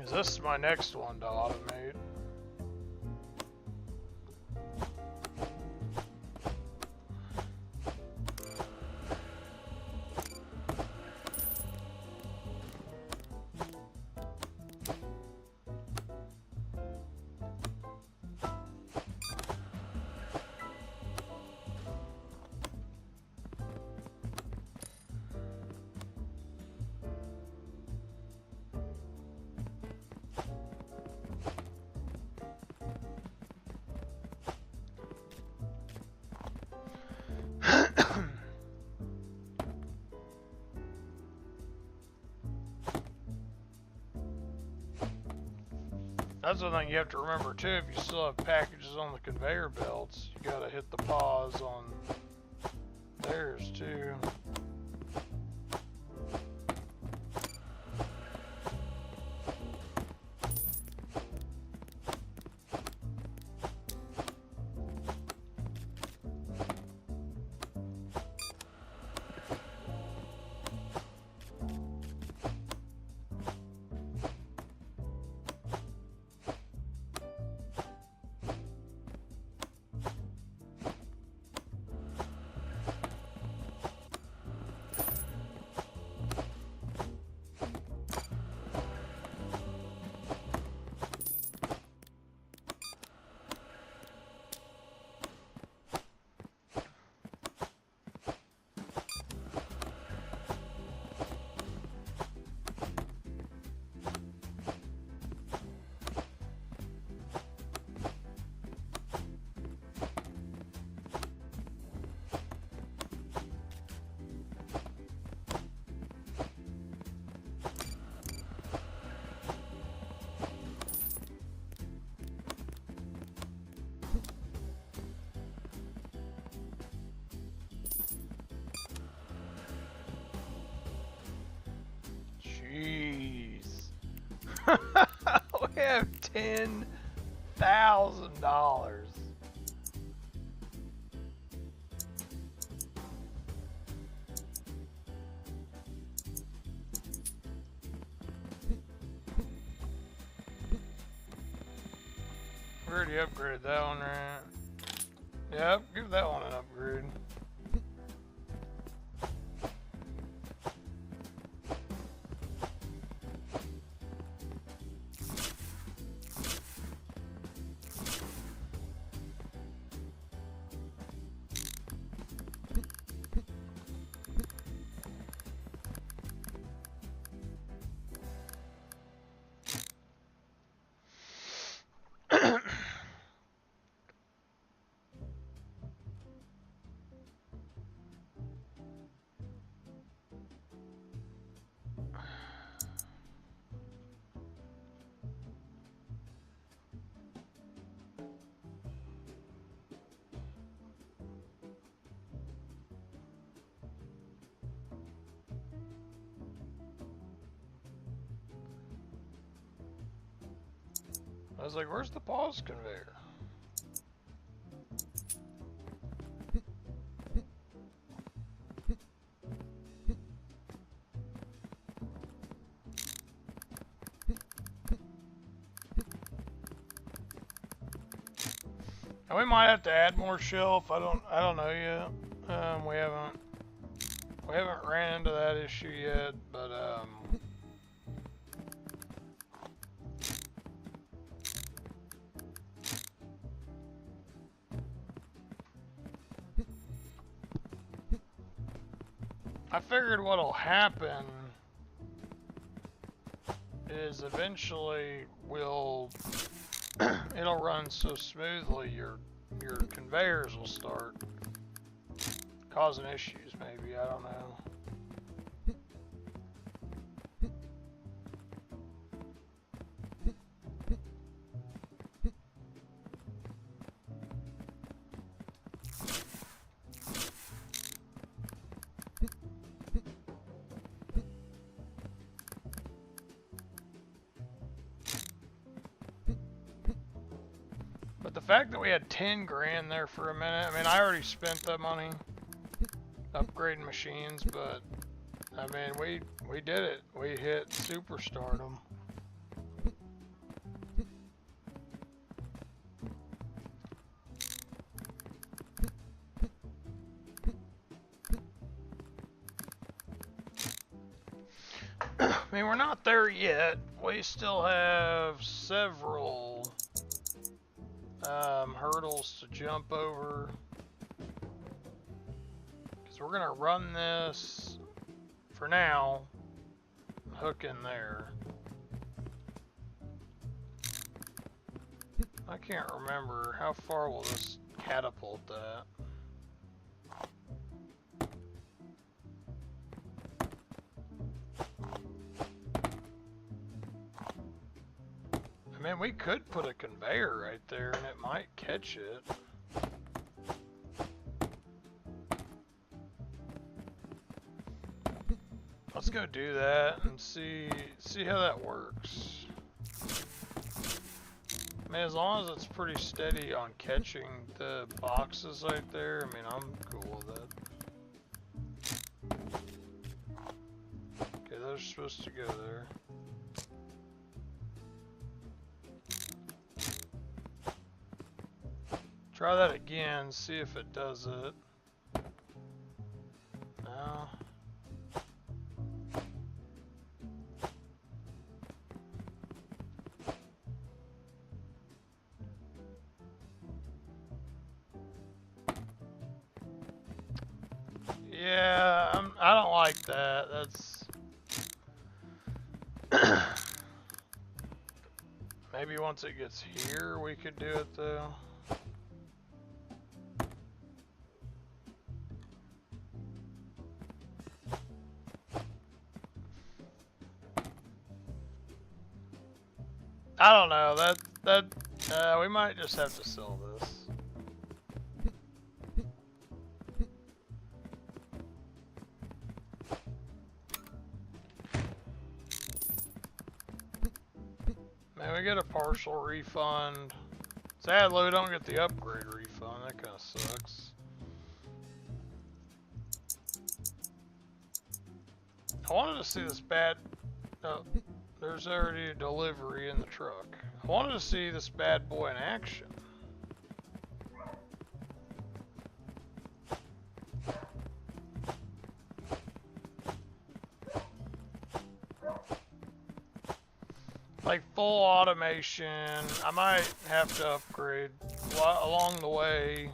This is my next one to automate. That's the thing you have to remember too. If you still have packages on the conveyor belts, you gotta hit the pause on theirs too. Jeez. We have $10,000. We already upgraded that one, right? Yep, give that one an upgrade. I was like, where's the pause conveyor? And we might have to add more shelf. I don't know yet. We haven't ran into that issue yet, but I figured what'll happen is eventually it'll run so smoothly your conveyors will start causing issues maybe, I don't know. But the fact that we had 10 grand there for a minute, I mean, I already spent that money upgrading machines, but I mean, we did it. We hit superstardom. I mean, we're not there yet. We still have several hurdles to jump over. Because we're going to run this for now. Hook in there. I can't remember. How far will this catapult that? I I mean, we could put a conveyor right there and it might catch it. Let's go do that and see how that works. I mean, as long as it's pretty steady on catching the boxes right there, I mean, I'm cool with it. Okay, those are supposed to go there. Try that again, see if it does it. No. Yeah, I don't like that. That's maybe once it gets here we could do it though. I don't know. We might just have to sell this. Man, we get a partial refund. Sadly, we don't get the upgrade refund. That kind of sucks. I wanted to see this bad... Oh, there's already a delivery in the truck. I wanted to see this bad boy in action. Like full automation. I might have to upgrade along the way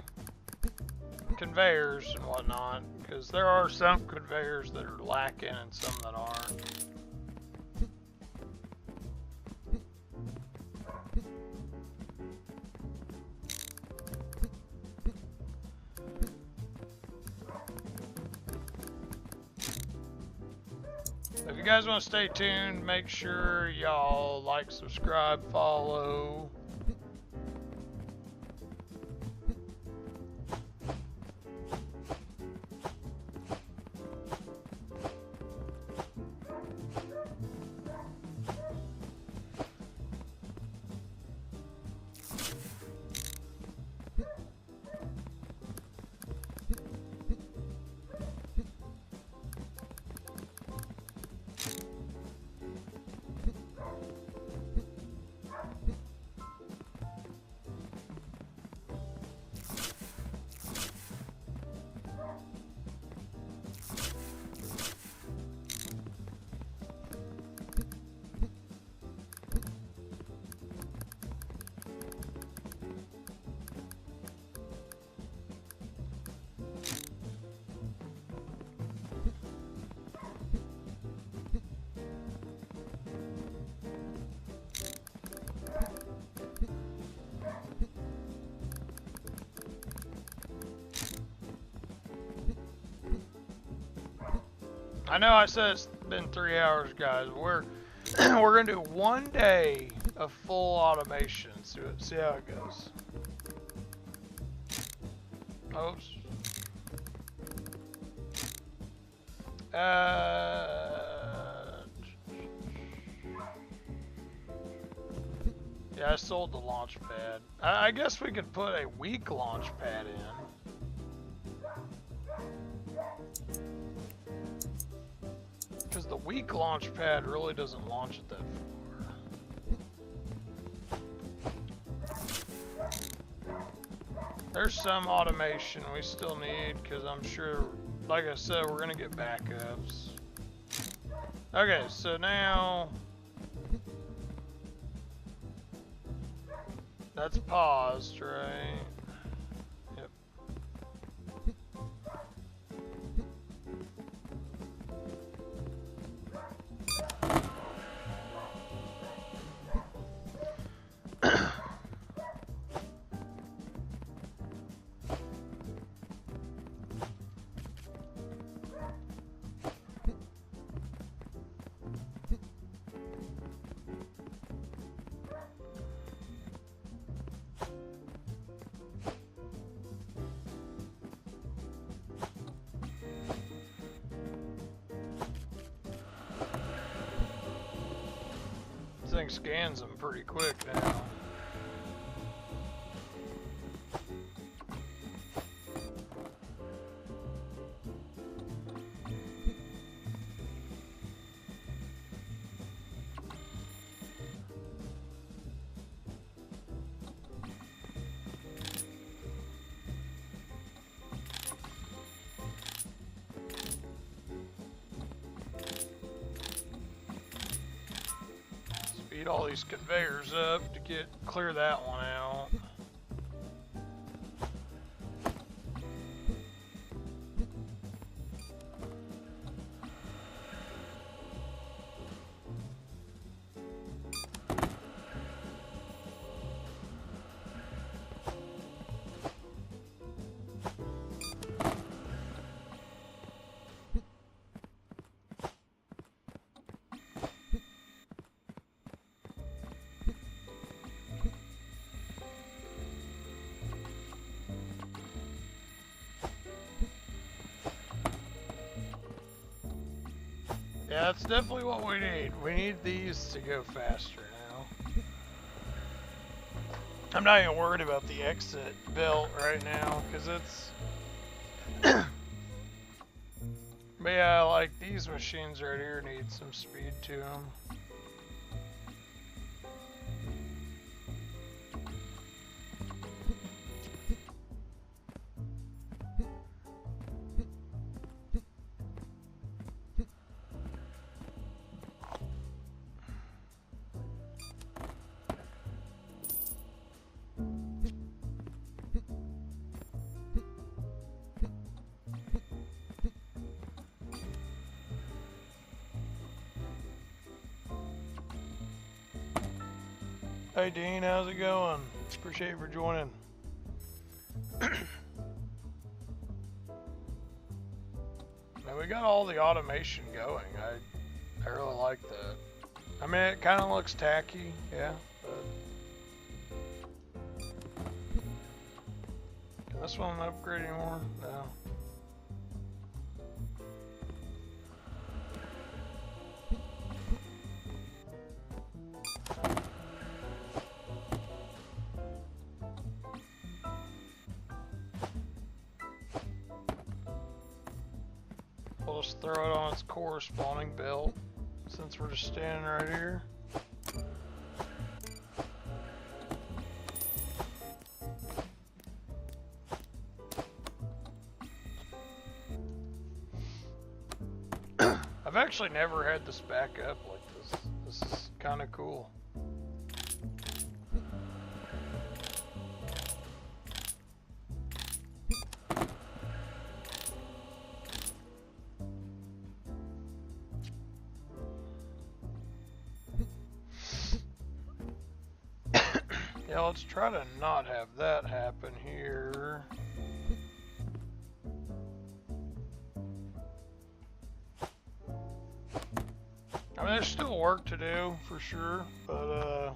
conveyors and whatnot, because there are some conveyors that are lacking and some that aren't. If you guys want to stay tuned, make sure y'all like, subscribe, follow. I know I said it's been 3 hours, guys. We're gonna do 1 day of full automation. See how it goes. Oops. Yeah, I sold the launch pad. I guess we could put a weak launch pad in. Because the weak launch pad really doesn't launch it that far. There's some automation we still need, because I'm sure, like I said, we're going to get backups. Okay, so now... That's paused, right? Yep. thing scans them pretty quick now. Speed all these conveyors up to clear that one out. Yeah, that's definitely what we need. We need these to go faster now. I'm not even worried about the exit belt right now, because it's... But yeah, like these machines right here need some speed to them. Hey Dean, how's it going? Appreciate you for joining. Man, we got all the automation going. I really like that. I mean, it kind of looks tacky, yeah, but... Can this one upgrade anymore? No. We'll just throw it on its corresponding belt, since we're just standing right here. I've actually never had this back up like this. This is kind of cool. Yeah, let's try to not have that happen here. I mean, there's still work to do, for sure, but,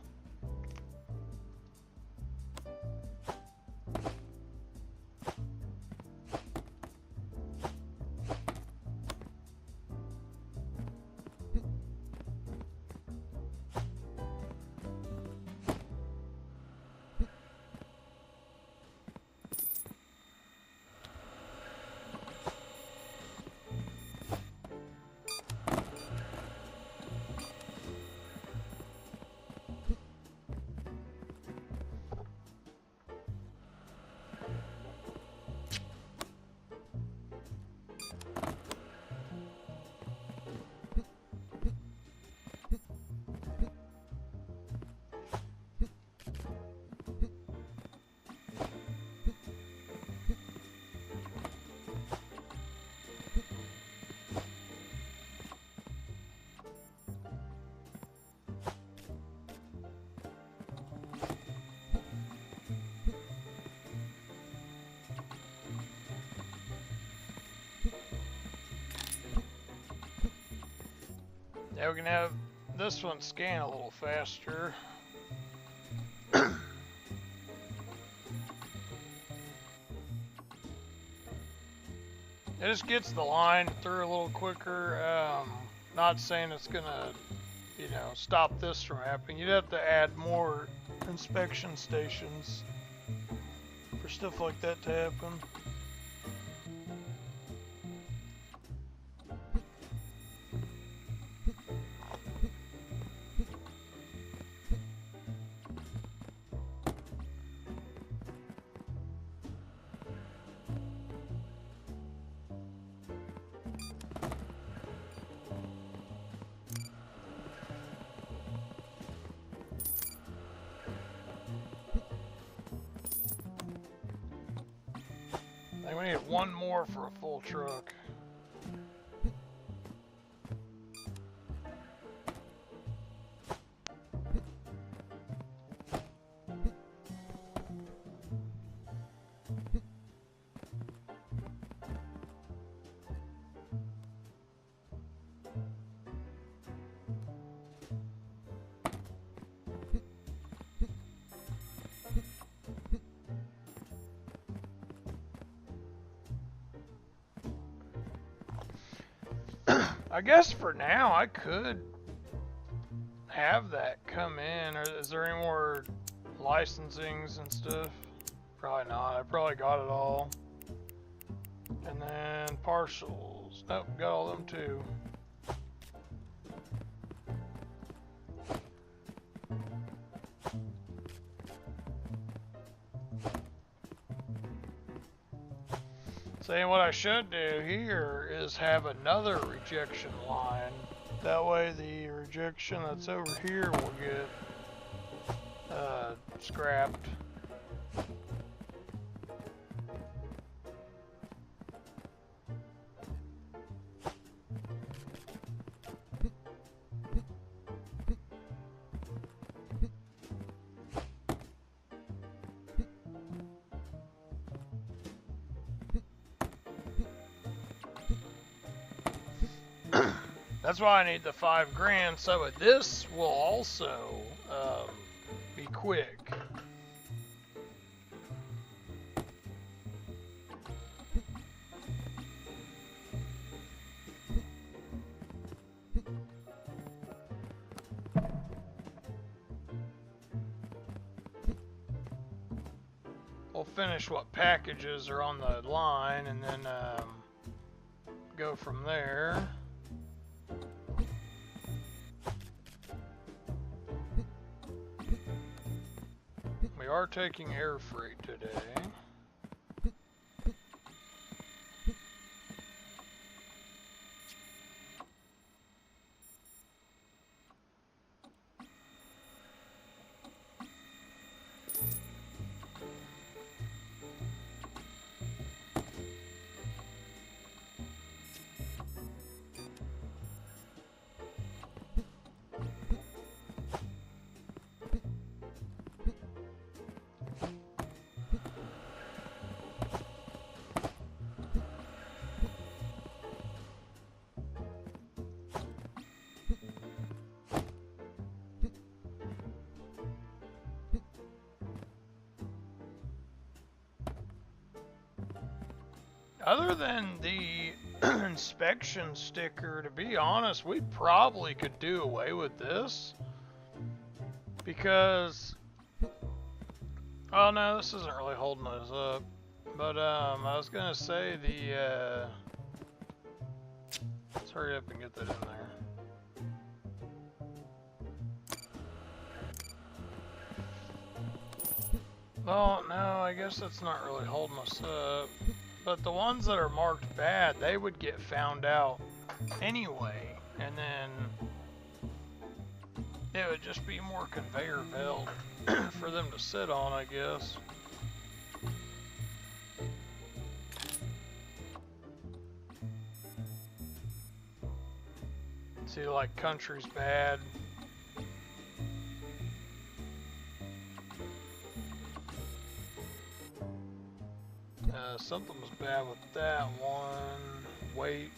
yeah, we can have this one scan a little faster. It just gets the line through a little quicker. Not saying it's gonna, you know, stop this from happening. You'd have to add more inspection stations for stuff like that to happen. I think we need one more for a full truck. I guess for now I could have that come in. Or is there any more licensings and stuff? Probably not. I probably got it all. And then parcels. Nope, got all of them too. Saying what I should do here is have another rejection line. That way the rejection that's over here will get scrapped. That's why I need the $5,000, so this will also be quick. We'll finish what packages are on the line and then go from there. We are taking air freight today. Other than the inspection sticker, to be honest, we probably could do away with this. Because, oh no, this isn't really holding us up. But I was gonna say let's hurry up and get that in there. Well, no, I guess that's not really holding us up. But the ones that are marked bad, they would get found out anyway. And then it would just be more conveyor belt for them to sit on, I guess. See, like, country's bad. Something was bad with that one. Wait.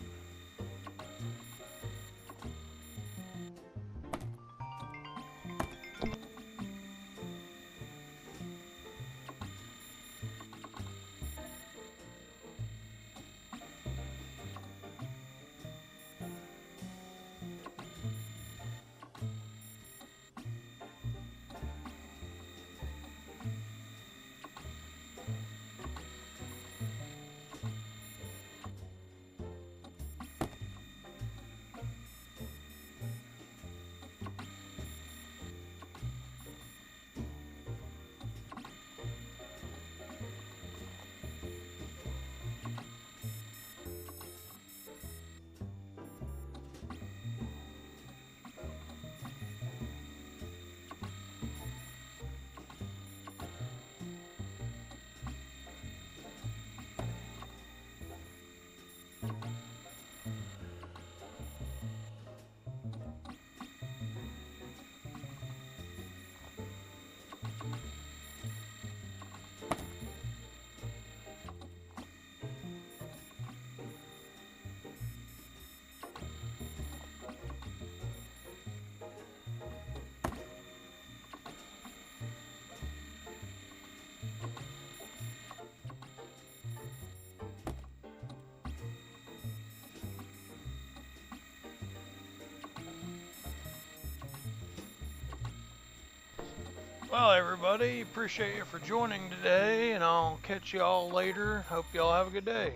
Well, everybody, appreciate you for joining today, and I'll catch y'all later. Hope y'all have a good day.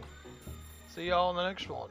See y'all in the next one.